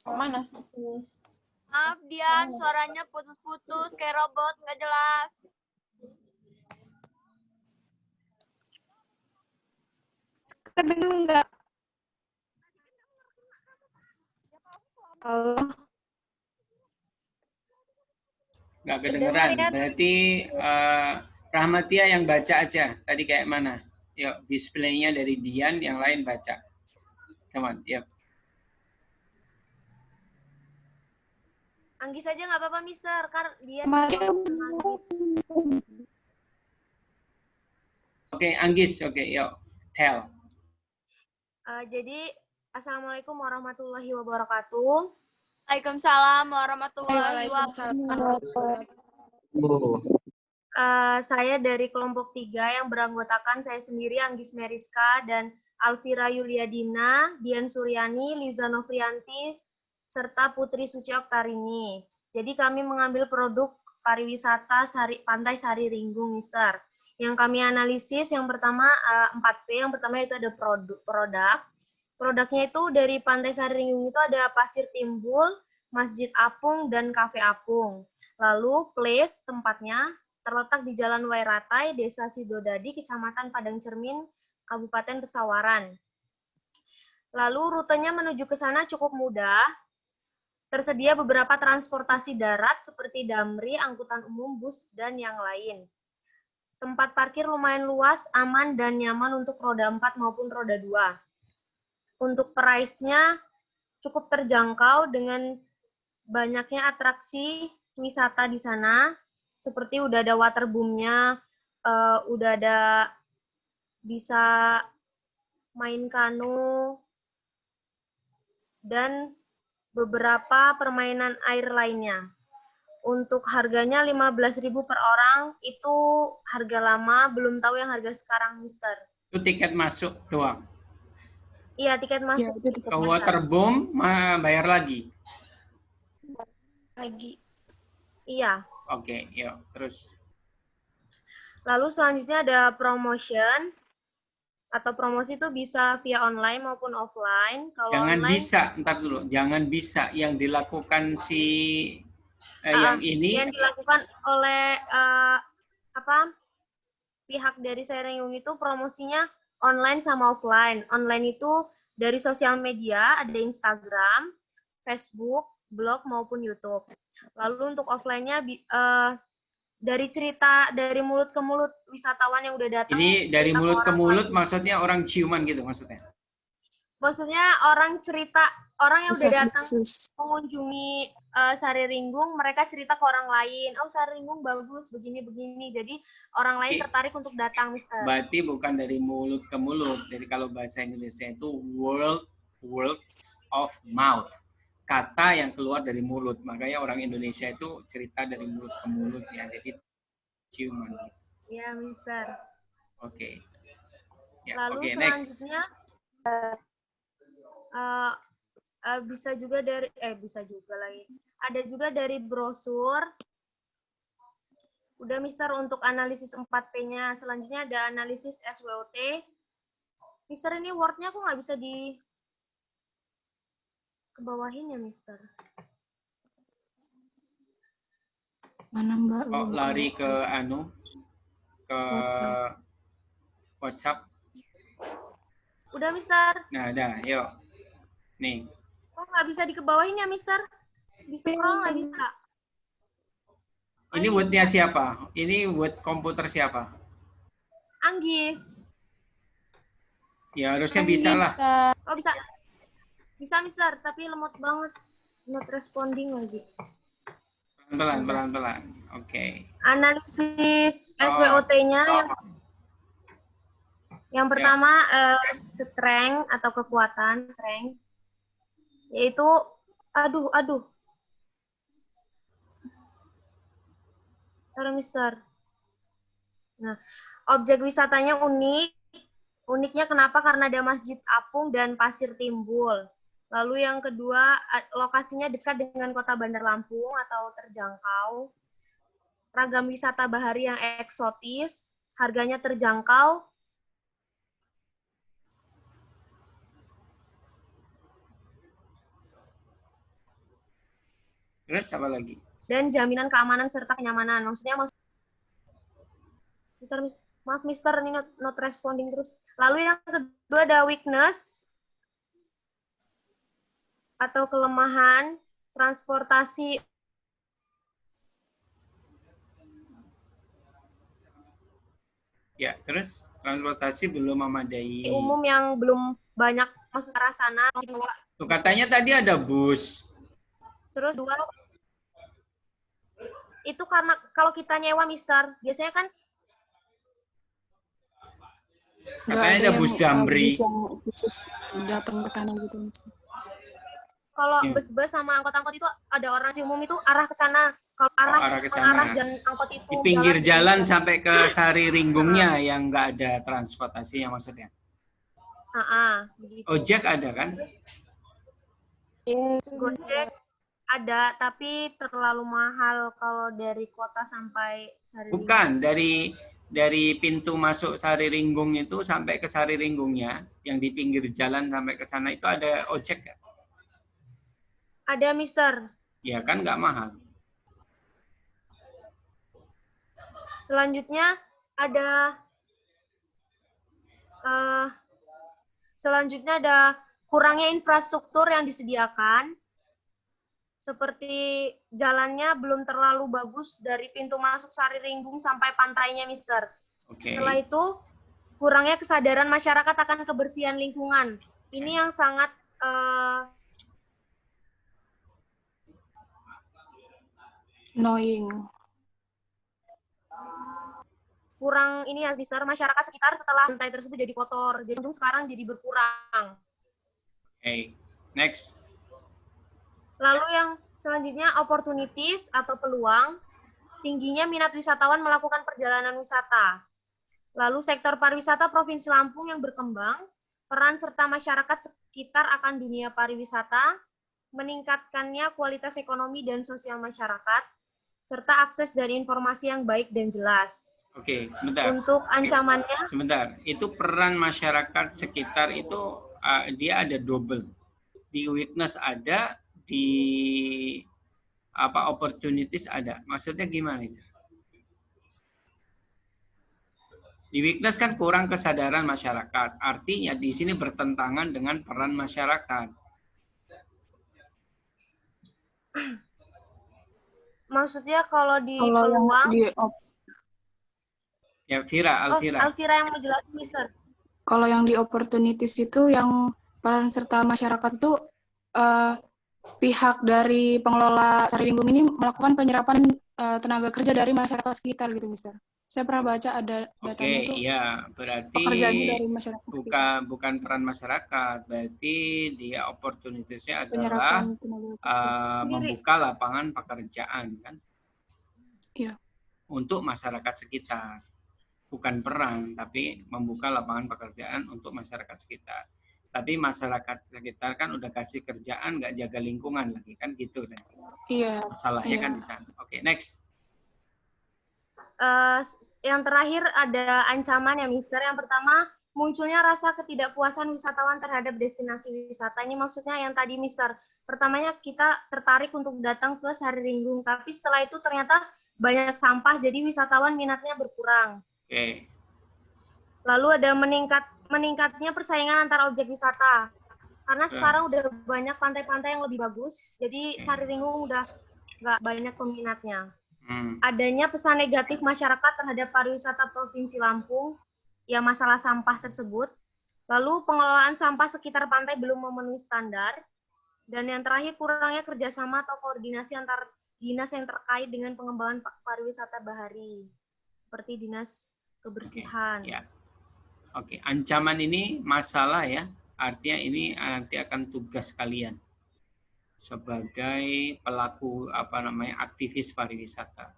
M: Mana?
C: Maaf Dian, suaranya putus-putus kayak robot, nggak jelas.
H: Kedengeran nggak? Halo.
B: Nggak kedengeran. Berarti Rahmatia yang baca aja. Tadi kayak mana? Yuk, displaynya dari Dian, yang lain baca. Come on, yuk.
H: Anggis aja nggak apa-apa, Mister. Karena dia.
B: Oke, Anggis. Oke, yuk. Tell.
H: Jadi, Assalamualaikum warahmatullahi wabarakatuh.
C: Waalaikumsalam warahmatullahi wabarakatuh.
H: Saya dari kelompok 3 yang beranggotakan saya sendiri, Anggis Meriska, dan Alvira Yuliadina, Dian Suryani, Liza Novrianti, serta Putri Suci Oktarini. Jadi kami mengambil produk pariwisata Pantai Sari Ringgung, Mister. Yang kami analisis yang pertama 4P, yang pertama itu ada produk. Produknya itu dari Pantai Sari Ringgung itu ada Pasir Timbul, Masjid Apung, dan Cafe Apung. Lalu place tempatnya terletak di Jalan Wairatai, Desa Sidodadi, Kecamatan Padang Cermin, Kabupaten Pesawaran. Lalu rutenya menuju ke sana cukup mudah. Tersedia beberapa transportasi darat seperti damri, angkutan umum, bus, dan yang lain. Tempat parkir lumayan luas, aman, dan nyaman untuk roda 4 maupun roda 2. Untuk price-nya cukup terjangkau dengan banyaknya atraksi wisata di sana. Seperti udah ada waterboom-nya, udah ada bisa main kano, dan beberapa permainan air lainnya. Untuk harganya 15.000 per orang, itu harga lama, belum tahu yang harga sekarang, Mister.
B: Itu tiket masuk doang?
H: Iya, tiket masuk. Ya,
B: ke waterboom, bayar lagi?
H: Lagi. Iya.
B: Oke, yuk, terus.
H: Lalu selanjutnya ada promotion. Atau promosi itu bisa via online maupun offline. Kalau
B: jangan
H: online,
B: bisa, ntar dulu. Jangan bisa yang dilakukan si yang ini.
H: Yang dilakukan oleh pihak dari Sari Ringgung itu promosinya online sama offline. Online itu dari sosial media, ada Instagram, Facebook, blog maupun YouTube. Lalu untuk offline-nya dari cerita dari mulut ke mulut wisatawan yang udah datang.
B: Ini dari mulut ke mulut maksudnya orang ciuman gitu maksudnya?
H: Maksudnya orang cerita, orang yang udah datang mengunjungi Sariringgung, mereka cerita ke orang lain, oh Sariringgung bagus, begini-begini. Jadi orang lain tertarik untuk datang, Mister.
B: Berarti bukan dari mulut ke mulut. Jadi kalau bahasa Indonesia itu words of mouth. Kata yang keluar dari mulut. Makanya orang Indonesia itu cerita dari mulut ke mulut ya. Jadi ciuman.
H: Ya, Mister.
B: Oke. Ya,
H: Lalu
B: next.
H: selanjutnya bisa juga dari ada juga dari brosur. Udah Mister untuk analisis 4P-nya. Selanjutnya ada analisis SWOT. Mister ini Word-nya aku nggak bisa di kebawahin ya Mister.
J: Mana Mbak?
B: Oh, lari ke ke WhatsApp.
H: Udah Mister.
B: Nah, ada, yuk. Nih.
H: Oh, nggak bisa dikebawahin ya Mister? Di scroll nggak bisa.
B: Ini Word-nya siapa? Ini Word komputer siapa?
H: Anggis.
B: Ya, harusnya bisa lah.
H: Oh, bisa. Bisa, Mister. Tapi lemot banget. Not responding lagi.
B: Pelan-pelan. Oke.
H: Analisis SWOT-nya yang pertama strength atau kekuatan, strength. Yaitu, aduh. Mister. Nah, objek wisatanya unik. Uniknya kenapa? Karena ada Masjid Apung dan Pasir Timbul. Lalu yang kedua, lokasinya dekat dengan kota Bandar Lampung atau terjangkau. Ragam wisata bahari yang eksotis, harganya terjangkau.
B: Terus apa lagi?
H: Dan jaminan keamanan serta kenyamanan. Maksudnya maaf Mister, ini not responding terus. Lalu yang kedua ada weakness atau kelemahan transportasi
B: Ya, terus transportasi belum memadai.
H: umum yang belum banyak masuk ke arah sana.
B: Tuh, katanya tadi ada bus.
H: Terus dua, itu karena kalau kita nyewa Mister, biasanya kan
B: Katanya ada bus Damri.
J: Bus yang khusus datang ke sana gitu.
H: kalau bus-bus sama angkot-angkot itu ada orang umum itu arah ke sana. Kalau arah
B: ke sana.
H: arah jalan angkot itu
B: Di pinggir jalan sampai ke Sariringgungnya yang nggak ada transportasinya maksudnya.
H: Begitu.
B: Ojek ada kan?
H: Gojek ada, tapi terlalu mahal kalau dari kota sampai Sariringgung.
B: Bukan, dari pintu masuk Sariringgung itu sampai ke Sariringgungnya, yang di pinggir jalan sampai ke sana itu ada ojek nggak?
H: Ada, Mister.
B: Ya kan, nggak mahal.
H: Selanjutnya ada kurangnya infrastruktur yang disediakan. Seperti jalannya belum terlalu bagus dari pintu masuk Sariringgung sampai pantainya, Mister. Setelah itu, kurangnya kesadaran masyarakat akan kebersihan lingkungan. Ini yang sangat
J: annoying.
H: Kurang ini ya, Mister, masyarakat sekitar setelah pantai tersebut jadi kotor. Jadi sekarang jadi berkurang.
B: Next.
H: Lalu yang selanjutnya opportunities atau peluang, tingginya minat wisatawan melakukan perjalanan wisata. Lalu sektor pariwisata Provinsi Lampung yang berkembang, peran serta masyarakat sekitar akan dunia pariwisata, meningkatkannya kualitas ekonomi dan sosial masyarakat, serta akses dan informasi yang baik dan jelas.
B: Oke, sebentar.
H: Untuk ancamannya?
B: Sebentar, itu peran masyarakat sekitar itu dia ada double. Di weakness ada, di opportunities ada. Maksudnya gimana itu? Di weakness kan kurang kesadaran masyarakat. Artinya di sini bertentangan dengan peran masyarakat.
H: Maksudnya kalau di peluang
B: ya Alvira.
H: Alvira yang mau jelasin, Mister.
J: Kalau yang di opportunities itu yang peran serta masyarakat itu pihak dari pengelola Sari Linggung ini melakukan penyerapan tenaga kerja dari masyarakat sekitar gitu, Mister. Saya pernah baca ada datanya
B: Oke,
J: itu
B: iya, berarti
J: pekerjaannya dari masyarakat sekitar.
B: bukan peran masyarakat, berarti dia opportunity-nya adalah
J: Penyerapan tenaga kerja.
B: membuka lapangan pekerjaan kan
J: Iya.
B: untuk masyarakat sekitar. Bukan perang, tapi membuka lapangan pekerjaan untuk masyarakat sekitar. Tapi masyarakat sekitar kan udah kasih kerjaan, nggak jaga lingkungan lagi kan gitu kan.
J: Iya.
B: Masalahnya
J: Iya.
B: kan di sana. Oke, next.
H: Yang terakhir ada ancaman ya, Mister. Yang pertama, munculnya rasa ketidakpuasan wisatawan terhadap destinasi wisata. Ini maksudnya yang tadi, Mister. Pertamanya kita tertarik untuk datang ke Sari Linggung, tapi setelah itu ternyata banyak sampah, jadi wisatawan minatnya berkurang.
B: Oke.
H: Lalu ada meningkatnya persaingan antar objek wisata. Karena sekarang udah banyak pantai-pantai yang lebih bagus, jadi Sari Linggung udah nggak banyak peminatnya. Adanya pesan negatif masyarakat terhadap pariwisata Provinsi Lampung, ya masalah sampah tersebut. Lalu pengelolaan sampah sekitar pantai belum memenuhi standar. Dan yang terakhir, kurangnya kerjasama atau koordinasi antar dinas yang terkait dengan pengembangan pariwisata bahari, seperti dinas kebersihan.
B: Ya. Oke, ancaman ini masalah ya, artinya ini nanti akan tugas kalian sebagai pelaku aktivis pariwisata.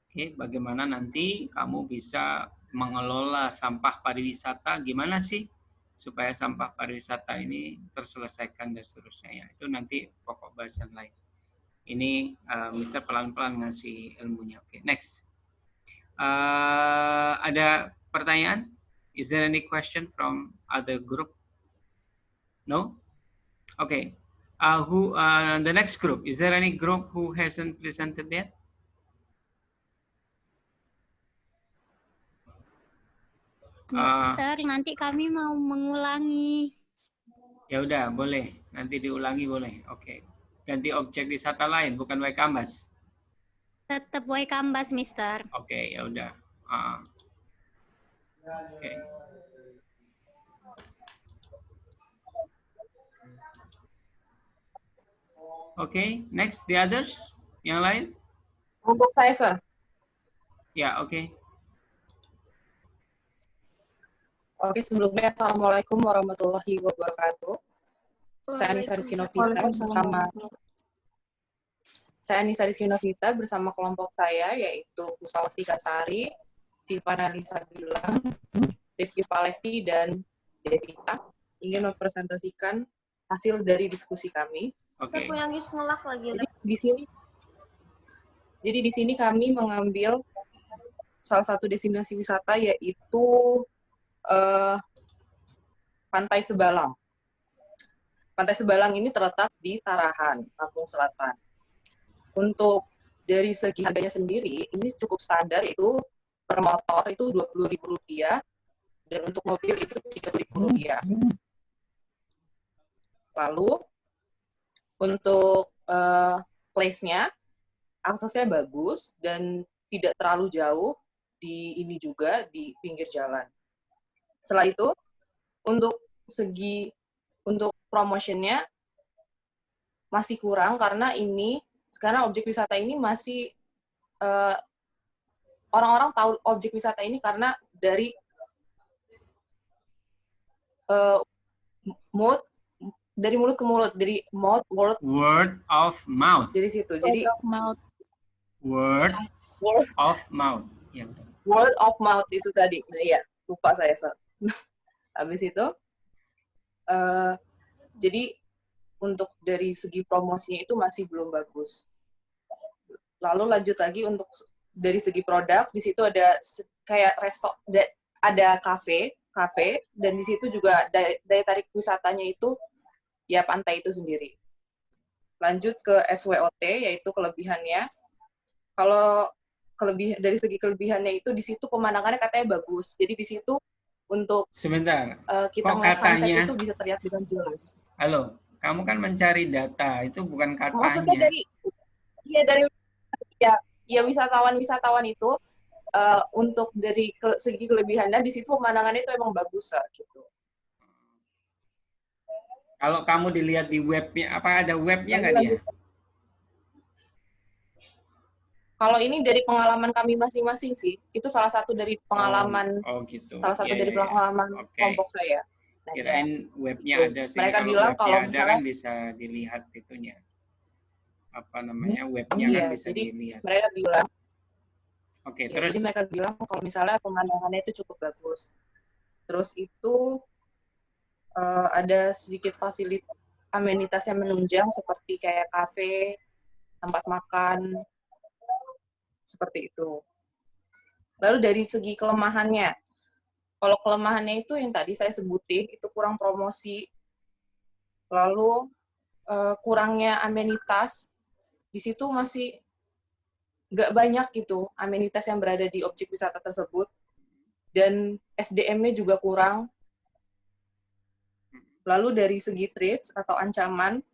B: Oke, bagaimana nanti kamu bisa mengelola sampah pariwisata, gimana sih supaya sampah pariwisata ini terselesaikan dan seterusnya ya. Itu nanti pokok bahasan lain. Ini Mister pelan-pelan ngasih ilmunya. Oke, next. Ada pertanyaan? Is there any question from other group? No? Okay. The next group, is there any group who hasn't presented yet?
N: Mister, nanti kami mau mengulangi.
B: Ya udah, boleh. Nanti diulangi boleh. Oke. Ganti objek wisata lain, bukan Waikambas.
N: Tetap Waikambas, Mister.
B: Oke, ya udah. Oke. Oke, next, the others? Yang lain?
L: Untuk saya, Sir.
B: Ya, oke.
L: Oke, sebelumnya Assalamualaikum warahmatullahi wabarakatuh. Saya Anissa Rizky Novita bersama kelompok saya, yaitu Pusawati Kasari, Silvana Lisa Bilang, Rifki Palevi, dan Devita, ingin mempresentasikan hasil dari diskusi kami.
H: Kita punya ngelak lagi.
L: Jadi di sini kami mengambil salah satu destinasi wisata, yaitu Pantai Sebalang. Pantai Sebalang ini terletak di Tarahan, Lampung Selatan. Untuk dari segi harganya sendiri, ini cukup standar, itu per motor itu Rp20.000, dan untuk mobil itu Rp30.000. Lalu, untuk place-nya, aksesnya bagus, dan tidak terlalu jauh di ini juga, di pinggir jalan. Setelah itu, untuk promotion-nya masih kurang, karena objek wisata ini masih orang-orang tahu objek wisata ini karena dari mulut ke mulut, dari
B: word of mouth.
L: Jadi situ. Jadi
B: word of mouth. Ya,
L: word of mouth itu tadi. Iya, lupa saya. Habis itu, jadi untuk dari segi promosinya itu masih belum bagus. Lalu lanjut lagi untuk dari segi produk, di situ ada kayak ada kafe, dan di situ juga daya tarik wisatanya itu ya pantai itu sendiri. Lanjut ke SWOT, yaitu kelebihannya. Kalau dari segi kelebihannya itu, di situ pemandangannya katanya bagus. Jadi di situ untuk
B: sebentar,
L: kita melihat sunset itu bisa terlihat dengan jelas.
B: Halo, kamu kan mencari data, itu bukan katanya.
L: Maksudnya dari wisatawan itu untuk dari segi kelebihannya, di situ pemandangannya itu emang bagus gitu.
B: Kalau kamu dilihat di webnya, apa ada webnya nggak dia?
L: Kalau ini dari pengalaman kami masing-masing sih, itu salah satu dari pengalaman,
B: Gitu.
L: salah satu dari pengalaman kelompok saya. Nah,
B: Kirain webnya
L: gitu.
B: ada sih.
L: Mereka
B: Kalau
L: bilang
B: webnya
L: kalau
B: ada
L: misalnya
B: kan bisa dilihat itunya. Apa namanya, webnya kan bisa
L: jadi
B: dilihat.
L: mereka bilang,
B: Terus?
L: jadi mereka bilang kalau misalnya pemandangannya itu cukup bagus. Terus itu ada sedikit fasilitas amenitas yang menunjang seperti kayak kafe, tempat makan, seperti itu. Lalu dari segi kelemahannya, kalau kelemahannya itu yang tadi saya sebutin, itu kurang promosi, lalu kurangnya amenitas, di situ masih nggak banyak gitu amenitas yang berada di objek wisata tersebut, dan SDM-nya juga kurang. Lalu dari segi threats atau ancaman,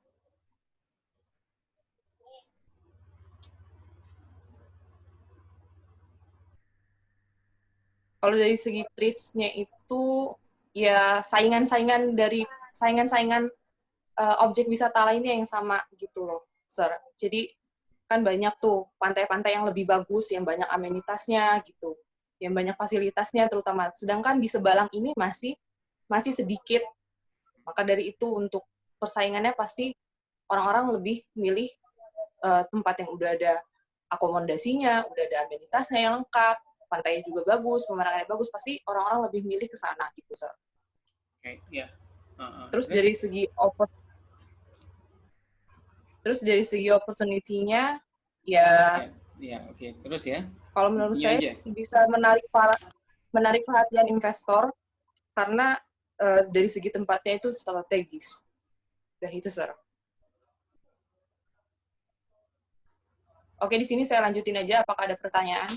L: kalau dari segi threats-nya itu ya saingan-saingan objek wisata lainnya yang sama gitu loh, Sir. Jadi kan banyak tuh pantai-pantai yang lebih bagus, yang banyak amenitasnya gitu, yang banyak fasilitasnya terutama. Sedangkan di Sebalang ini masih sedikit. Maka dari itu untuk persaingannya pasti orang-orang lebih milih tempat yang udah ada akomodasinya, udah ada amenitasnya yang lengkap, pantainya juga bagus, pemandangannya bagus, pasti orang-orang lebih milih ke sana gitu, Sir. Terus dari segi opportunity-nya ya.
B: Terus ya.
L: Kalau menurut saya bisa menarik perhatian investor karena dari segi tempatnya itu strategis. Udah itu, Sir. Oke, di sini saya lanjutin aja. Apakah ada pertanyaan?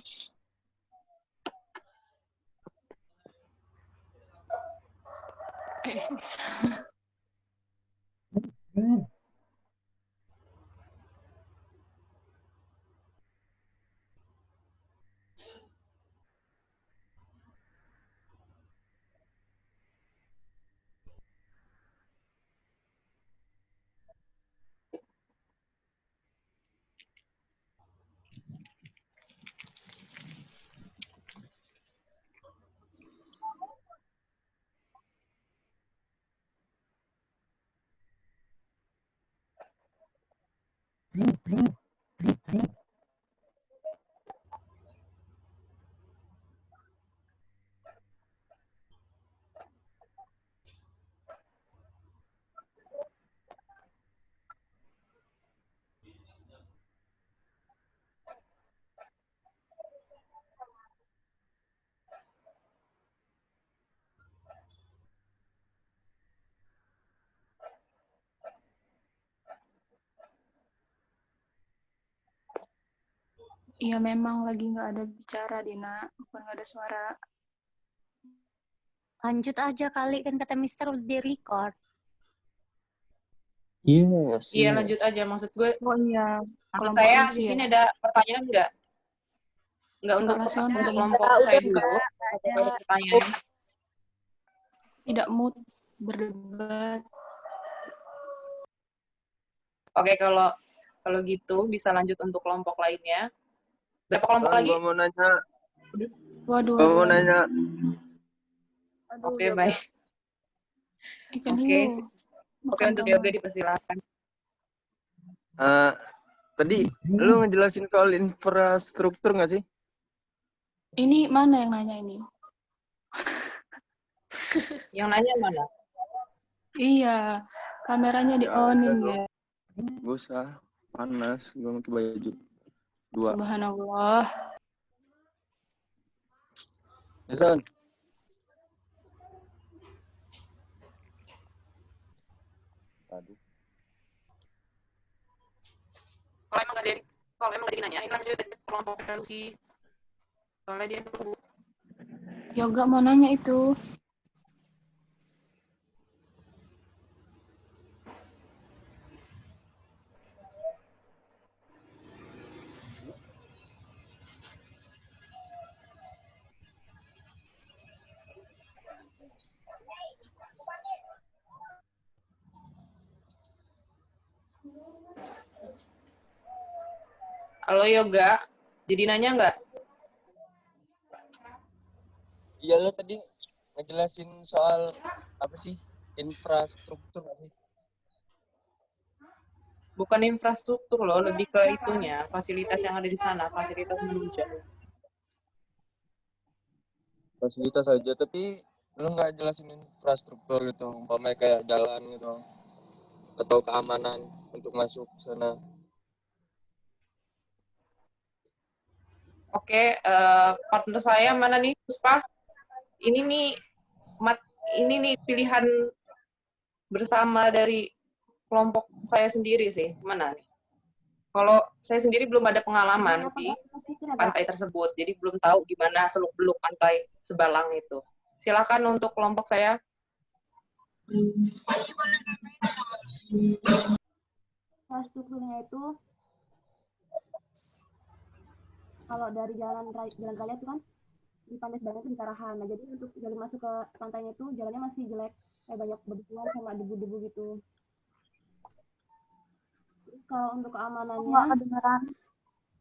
J: Iya memang lagi nggak ada bicara, Dina. Bukan nggak ada suara.
N: Lanjut aja kali, kan kata Mister udah di-record.
F: Yes.
L: Iya, lanjut aja. Maksud gue,
J: iya.
L: Maksud saya di sini ada pertanyaan nggak? Nggak untuk kelompok saya dulu. Ada pertanyaan.
J: Tidak mood berdebat.
L: Oke, kalau gitu bisa lanjut untuk kelompok lainnya. Berapa kelompok lagi?
D: Gue mau nanya.
J: Waduh.
D: Gue mau nanya.
L: Oke, baik. Oke, untuk yoga dipersilakan.
D: Tadi lu ngejelasin soal infrastruktur nggak sih?
J: Ini mana yang nanya ini?
L: Yang nanya mana?
J: Iya, kameranya di-onin ya.
D: Gak usah, panas. Gue pakai baju 2.
J: Subhanallah.
D: Jason. Aduh.
L: Kalau emang nggak ada nanya, ini lanjut ke kelompok Lucy. Soalnya dia nunggu.
J: Yoga mau nanya itu.
L: Halo Yoga, jadi nanya nggak?
O: Iya, lo tadi ngejelasin soal apa sih? Infrastruktur nggak sih?
L: Bukan infrastruktur loh, lebih ke itunya, fasilitas yang ada di sana, fasilitas menunjang.
O: Fasilitas aja, tapi lo nggak jelasin infrastruktur gitu, umpamanya kayak jalan gitu, atau keamanan untuk masuk sana.
L: Oke, partner saya mana nih, Puspa? Ini nih pilihan bersama dari kelompok saya sendiri sih. Mana nih? Kalau saya sendiri belum ada pengalaman di pantai tersebut, jadi belum tahu gimana seluk-beluk pantai Sebalang itu. Silakan untuk kelompok saya.
I: Infrastrukturnya itu kalau dari jalan raya itu kan di Pantai Sebalang itu di Karahan. Nah, jadi untuk jalan masuk ke pantainya itu jalannya masih jelek, kayak banyak bebatuan sama debu-debu gitu. Terus kalau untuk keamanannya,
G: Nggak kedengeran.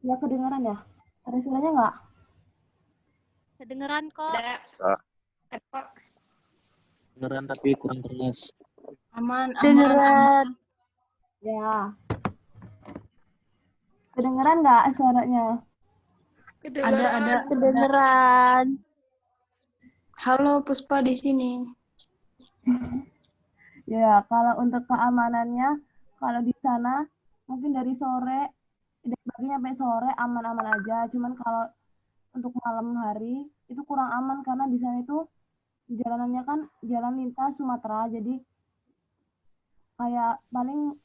I: ya kedengeran ya? Ada suaranya nggak?
N: Kedengeran kok.
A: Beneran tapi kurang keras.
J: Aman.
I: Kedengeran. Ya. Kedengeran nggak suaranya?
J: Ada.
G: Kedengeran.
J: Halo Puspa di sini.
I: Ya, kalau untuk keamanannya, kalau di sana mungkin dari pagi sampai sore aman-aman aja. Cuman kalau untuk malam hari itu kurang aman karena di sana itu jalanannya kan jalan lintas Sumatera, jadi kayak paling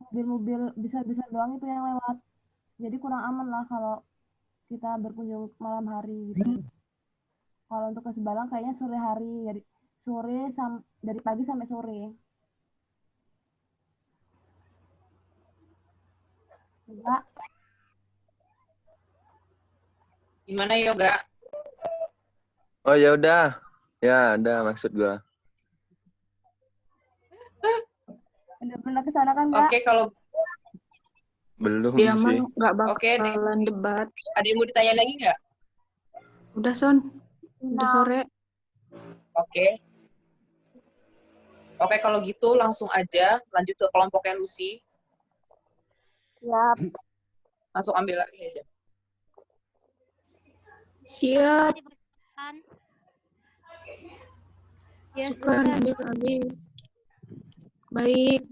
I: mobil-mobil besar-besar doang itu yang lewat. Jadi kurang aman lah kalau kita berkunjung malam hari gitu. Kalau untuk ke Sebalang kayaknya sore hari, dari pagi sampai sore. Enggak.
L: Gimana Yoga?
D: Oh ya udah. Ya, ada maksud gua.
I: Udah pernah ke sana kan, Kak?
L: Oke, kalau
D: Belum
J: Dia mah
D: sih.
J: nggak
L: Oke,
J: bakalan debat.
L: ada yang mau ditanya lagi nggak?
J: Udah Son, udah sore.
L: Oke. Oke, kalau gitu langsung aja lanjut ke kelompoknya Lucy.
G: Siap.
L: Langsung ambil lagi aja.
J: Siap.
N: Ya,
J: Suka
N: sudah.
J: ambil lagi. Baik.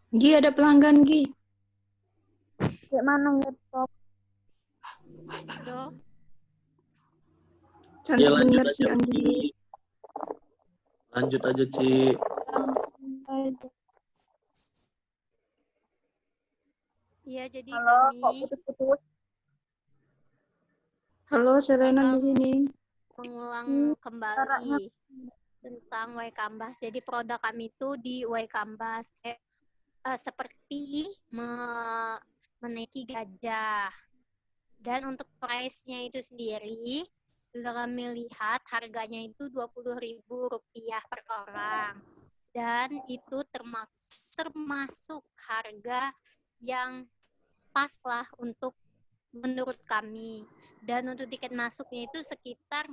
J: Gi, ada pelanggan, Gi.
G: Kayak mana laptop?
N: Aduh.
J: Cantik
A: Ya, lanjut
J: bener
A: aja,
J: si Anggi.
A: Lanjut aja, Ci.
N: Iya, jadi
G: Halo, kok
N: kami
G: putus-putus?
J: Halo, Selena di sini.
N: mengulang kembali tentang Waikambas. Jadi produk kami itu di Waikambas kayak seperti menaiki gajah. Dan untuk price-nya itu sendiri sudah kami lihat harganya itu Rp20.000 per orang. Dan itu termasuk harga yang pas lah untuk menurut kami. Dan untuk tiket masuknya itu sekitar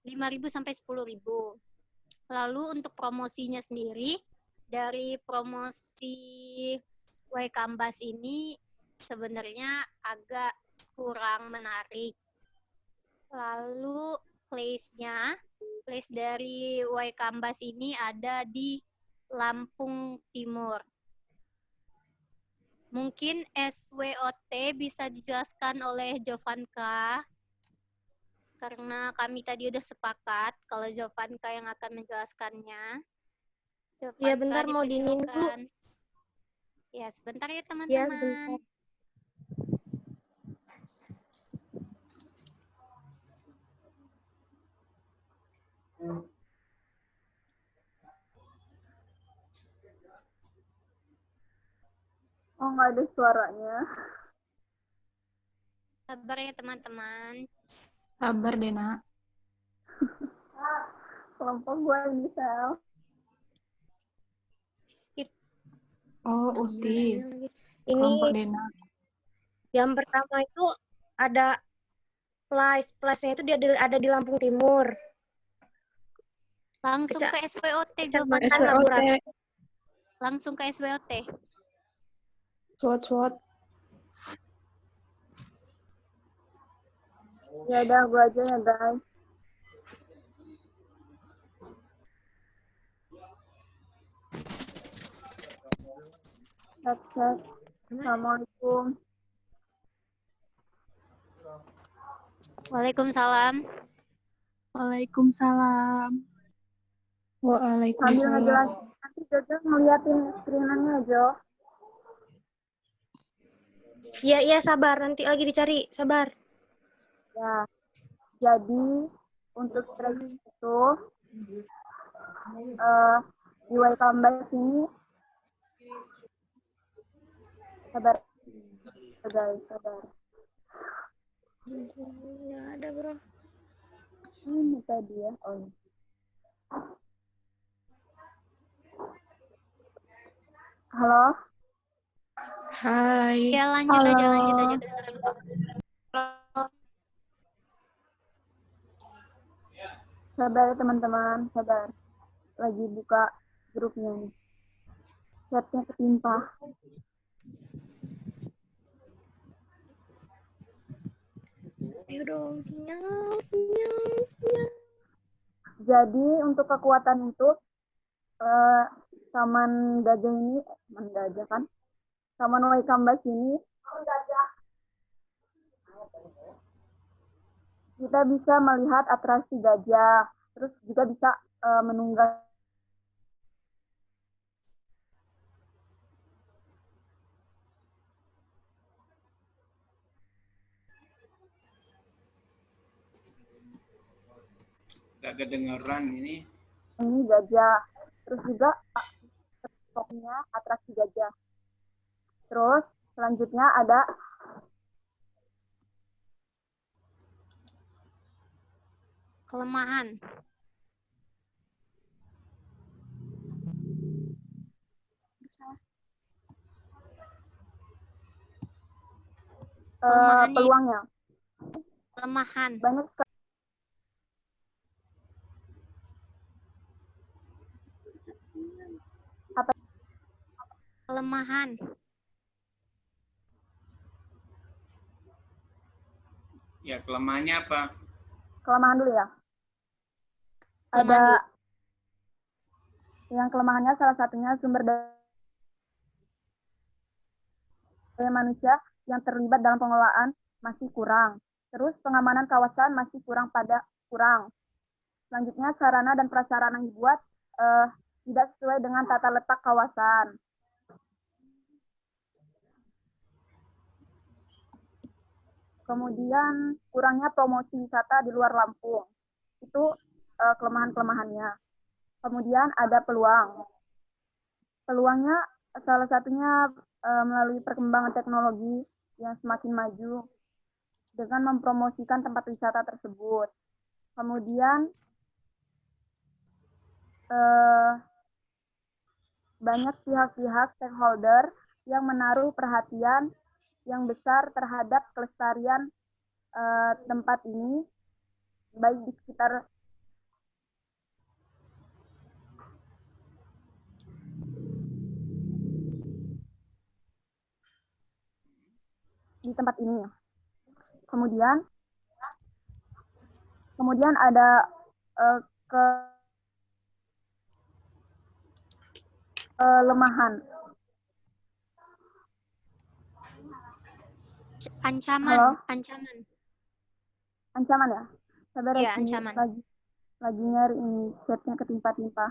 N: 5.000 sampai 10.000. Lalu untuk promosinya sendiri, dari promosi Waikambas ini sebenarnya agak kurang menarik. Lalu place dari Waikambas ini ada di Lampung Timur. Mungkin SWOT bisa dijelaskan oleh Jovanka, karena kami tadi udah sepakat kalau Jovanka yang akan menjelaskannya. Jovanka,
H: Iya, bentar mau dingin, Bu.
N: dipersilakan. Ya, sebentar ya
H: Iya,
N: teman-teman.
H: sebentar.
G: Oh, nggak ada suaranya.
N: Sabar ya teman-teman.
J: Sabar deh, Nak.
G: Kelompok gue bisa.
J: Oh, Uti.
K: Ini
J: Kelompok Dena.
K: yang pertama itu ada place-nya itu ada di Lampung Timur.
N: Langsung ke SWOT
K: Kecamatan
N: jawabannya.
K: Laburan.
N: Langsung ke SWOT.
J: SWOT.
I: Ya udah, gue aja ya guys. Cek. Assalamualaikum.
N: Waalaikumsalam.
J: Waalaikumsalam.
I: Sambil
J: Waalaikumsalam.
I: ngejelasin, nanti Jojo ngeliatin screen-annya Jo.
K: Iya, sabar. Nanti lagi dicari. Sabar.
I: Ya, jadi untuk training itu di Welcome Back ini sabar guys, sabar.
K: Nggak ada, bro.
I: Ini tadi ya. Oh. Halo.
J: Hai.
N: Ya lanjut aja.
I: Sabar ya teman-teman, sabar. Lagi buka grupnya nih. Chatnya ketimpa.
K: Ayo dong, sinyal.
I: Jadi untuk kekuatan itu Taman Gajah ini, Taman Gajah kan? Taman Waikambas ini kita bisa melihat atraksi gajah, terus juga bisa menunggang
B: Gak kedengeran ini.
I: gajah, terus juga pokoknya atraksi gajah. Terus selanjutnya ada
N: Kelemahan.
I: peluangnya.
N: Kelemahan.
I: Banyak sekali. Apa?
N: Kelemahan.
B: Ya, kelemahannya apa?
I: Kelemahan dulu ya. Ada yang kelemahannya salah satunya sumber daya manusia yang terlibat dalam pengelolaan masih kurang. Terus pengamanan kawasan masih kurang. Selanjutnya sarana dan prasarana yang dibuat tidak sesuai dengan tata letak kawasan. Kemudian kurangnya promosi wisata di luar Lampung. Itu kelemahan-kelemahannya. Kemudian ada peluang. Peluangnya salah satunya melalui perkembangan teknologi yang semakin maju dengan mempromosikan tempat wisata tersebut. Kemudian banyak pihak-pihak stakeholder yang menaruh perhatian yang besar terhadap kelestarian tempat ini, baik di sekitar di tempat ini. Kemudian ada kelemahan.
N: Ancaman.
I: Ancaman ya? Sabar
N: ya,
I: ancaman. Lagi nyari ini chatnya ketimpa-timpa.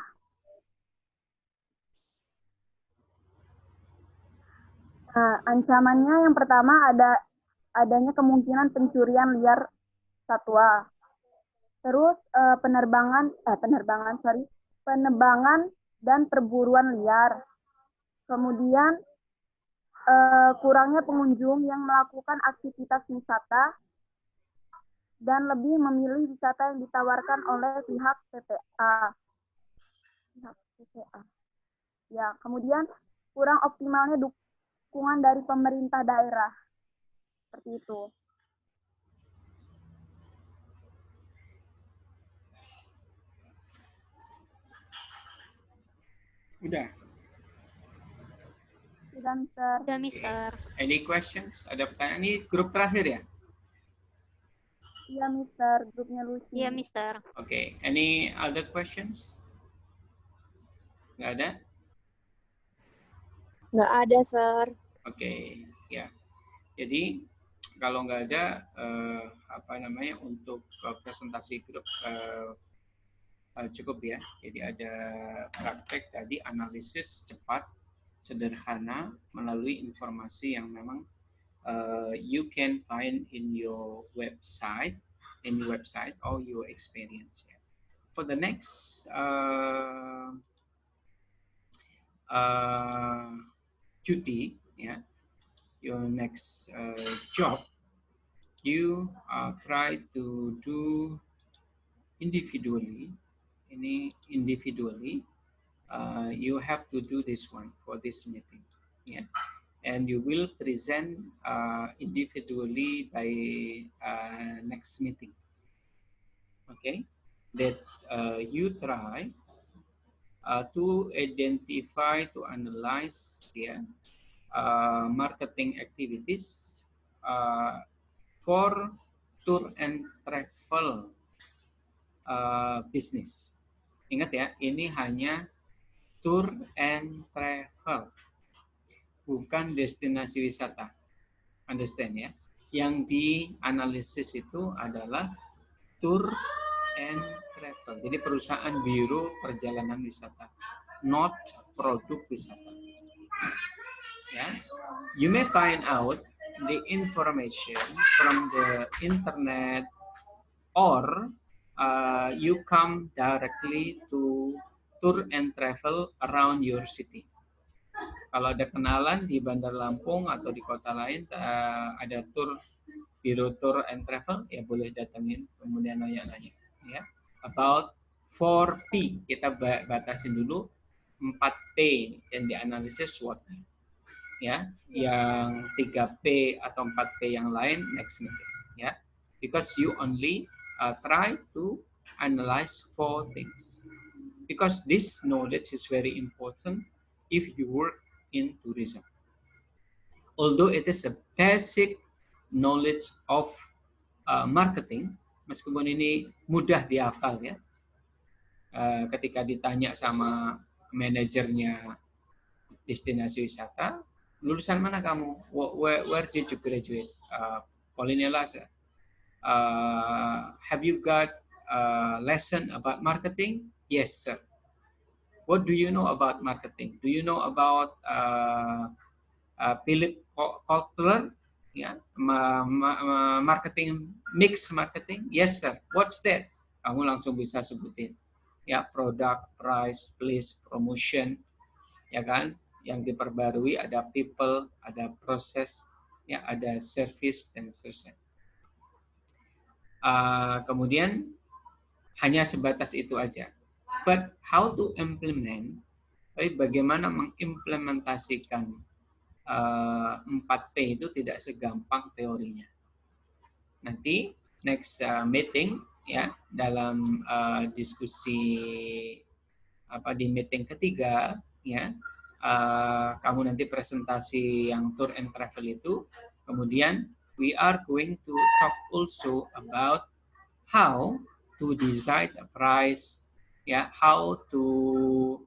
I: Nah, ancamannya yang pertama adanya kemungkinan pencurian liar satwa. Terus penebangan dan perburuan liar. Kemudian kurangnya pengunjung yang melakukan aktivitas wisata dan lebih memilih wisata yang ditawarkan oleh pihak PPA. Ya, kemudian kurang optimalnya dukungan dari pemerintah daerah. Seperti itu.
B: Udah.
I: Sudah, Mister.
N: Udah, Mister.
B: Any questions? Ada pertanyaan? Ini grup terakhir ya?
I: Iya, Mister. Grupnya Lucy.
N: Iya, Mister.
B: Oke. Any other questions? Nggak ada?
K: Nggak ada, Sir.
B: Oke, ya. Jadi kalau nggak ada untuk presentasi grup cukup ya. Jadi ada praktek tadi analisis cepat, sederhana melalui informasi yang memang you can find in your website, or your experience. Yeah. For the next duty, yeah, your next job, you try to do individually. You have to do this one for this meeting, yeah, and you will present individually by next meeting. Okay, that you try to identify, to analyze, yeah, marketing activities for tour and travel business. Ingat ya, ini hanya tour and travel, bukan destinasi wisata. Understand ya? Yang dianalisis itu adalah tour and travel. Jadi perusahaan biro perjalanan wisata, not produk wisata. Ya, you may find out the information from the internet, or you come directly to tour and travel around your city. Kalau ada kenalan di Bandar Lampung atau di kota lain ada biro tour and travel, ya boleh datengin, kemudian nanya-nanya ya. About 4P, kita batasin dulu 4P dan dianalisis SWOT-nya. Ya, yang 3P atau 4P yang lain next meeting ya. Because you only try to analyze 4 things. Because this knowledge is very important if you work in tourism. Although it is a basic knowledge of marketing, meskipun ini mudah dihafal ya. Ketika ditanya sama manajernya destinasi wisata, lulusan mana kamu? Where did you graduate? Polinella. Have you got a lesson about marketing? Yes, sir. What do you know about marketing? Do you know about Philip Kotler? Yeah, marketing, mix marketing? Yes, sir. What's that? Kamu langsung bisa sebutin. Ya, product, price, place, promotion, ya kan? Yang diperbarui ada people, ada proses, ya, ada service dan seterusnya. Kemudian hanya sebatas itu aja. But how to implement? Bagaimana mengimplementasikan 4P itu tidak segampang teorinya. Nanti next meeting ya, dalam diskusi di meeting ketiga ya, kamu nanti presentasi yang tour and travel itu, kemudian we are going to talk also about how to decide a price, ya, how to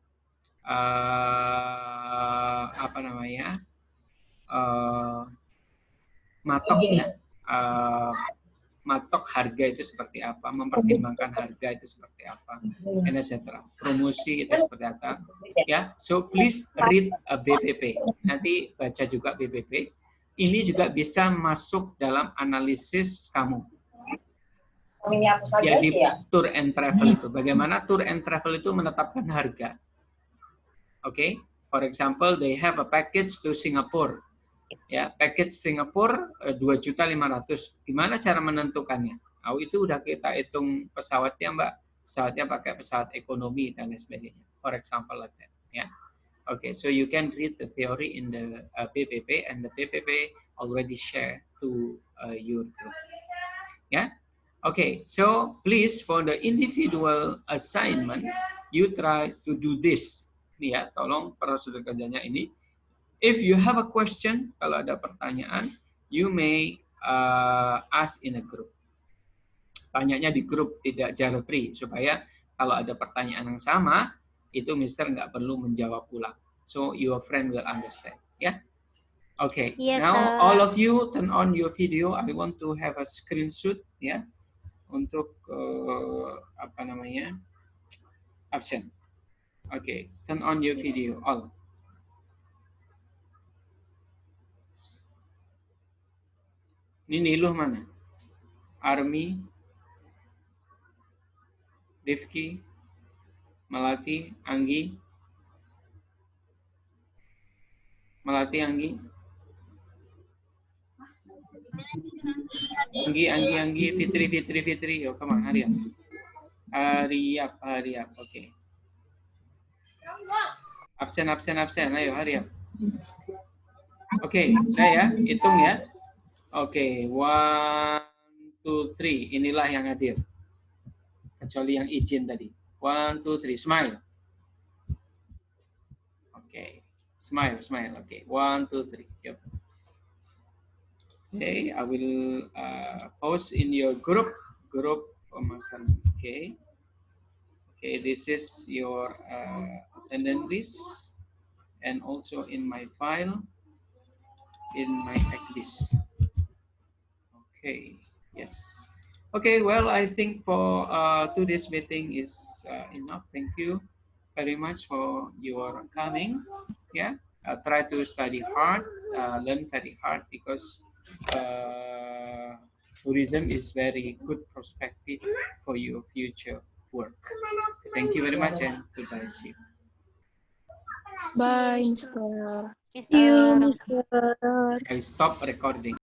B: matok harga itu seperti apa, mempertimbangkan harga itu seperti apa, etc. Promosi itu seperti apa, ya. So please read BPP. Nanti baca juga BPP. Ini juga bisa masuk dalam analisis kamu. Jadi tour and travel itu, bagaimana tour and travel itu menetapkan harga. Oke, for example, they have a package to Singapore. Ya, package Singapura 2.500.000. Gimana cara menentukannya? Oh, itu udah kita hitung pesawatnya, Mbak. Pesawatnya pakai pesawat ekonomi dan lain sebagainya. For example like that, ya. Okay, so you can read the theory in the PPP, and the PPP already shared to your group. Yeah. Okay, so please for the individual assignment, you try to do this. Nih ya, tolong prosedur kerjanya ini. If you have a question, kalau ada pertanyaan, you may ask in a group. Tanyanya di grup, tidak jarepri, supaya kalau ada pertanyaan yang sama, itu Mister nggak perlu menjawab ulang. So your friend will understand. Ya. Okay.
N: Yes,
B: Now
N: sir.
B: all of you turn on your video. I want to have a screenshot ya untuk apa namanya absen. Okay. Turn on your video all. Ini Niluh mana? Army, Rifki, Melati, Anggi. Melati, Anggi. Anggi, Fitri. Yo, come on, hurry up. Okay. Absen. Ayo, hurry up. Oke, saya hitung ya. Oke, 1, 2, 3. Inilah yang hadir. Kecuali yang izin tadi. 1, 2, 3. Smile. Oke. Smile. Oke. 1, 2, 3. Yep. Okay, I will post in your group pemasaran. Okay. Okay, this is your attendance list, and also in my file, in my checklist. Okay. Yes. Okay. Well, I think for today's meeting is enough. Thank you very much for your coming. Yeah. Try to study hard, learn very hard, because tourism is very good perspective for your future work. Thank you very much, and goodbye. See you.
J: Bye, Mister.
N: Yes, sir.
B: I stop recording.